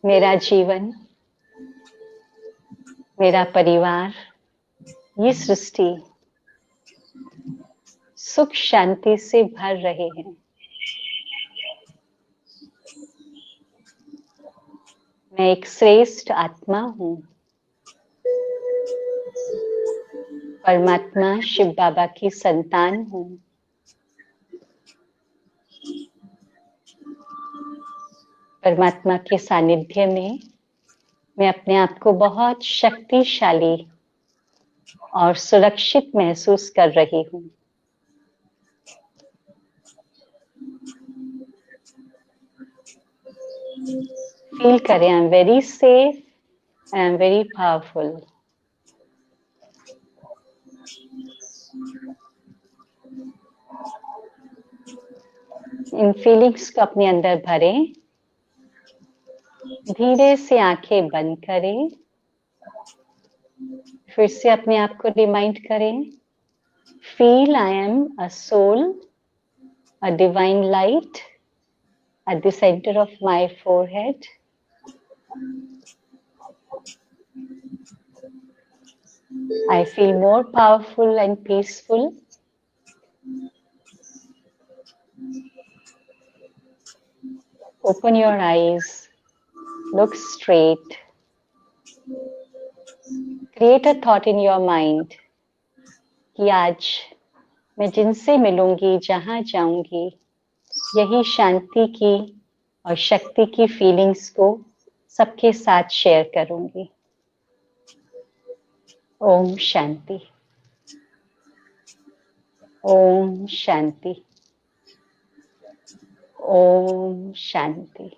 मेरा जीवन, मेरा परिवार, ये सृष्टि सुख शांति से भर रहे हैं। मैं एक श्रेष्ठ आत्मा हूँ। परमात्मा शिव बाबा की संतान हूँ। परमात्मा के सानिध्य में मैं अपने आप को बहुत शक्तिशाली और सुरक्षित महसूस कर रही हूँ। फील करें, I am very safe, I am very powerful. In feelings को अपने अंदर भरें। धीरे से आंखें बंद करें। फिर से अपने आप को रिमाइंड करें, feel I am a soul, a divine light at the center of my forehead. I feel more powerful and peaceful. Open your eyes, look straight. Create a thought in your mind कि आज मैं जिनसे मिलूंगी, जहां जाऊंगी, यही शांति की और शक्ति की फीलिंग्स को सबके साथ शेयर करूंगी। ओम शांति। ओम शांति। ओम शांति।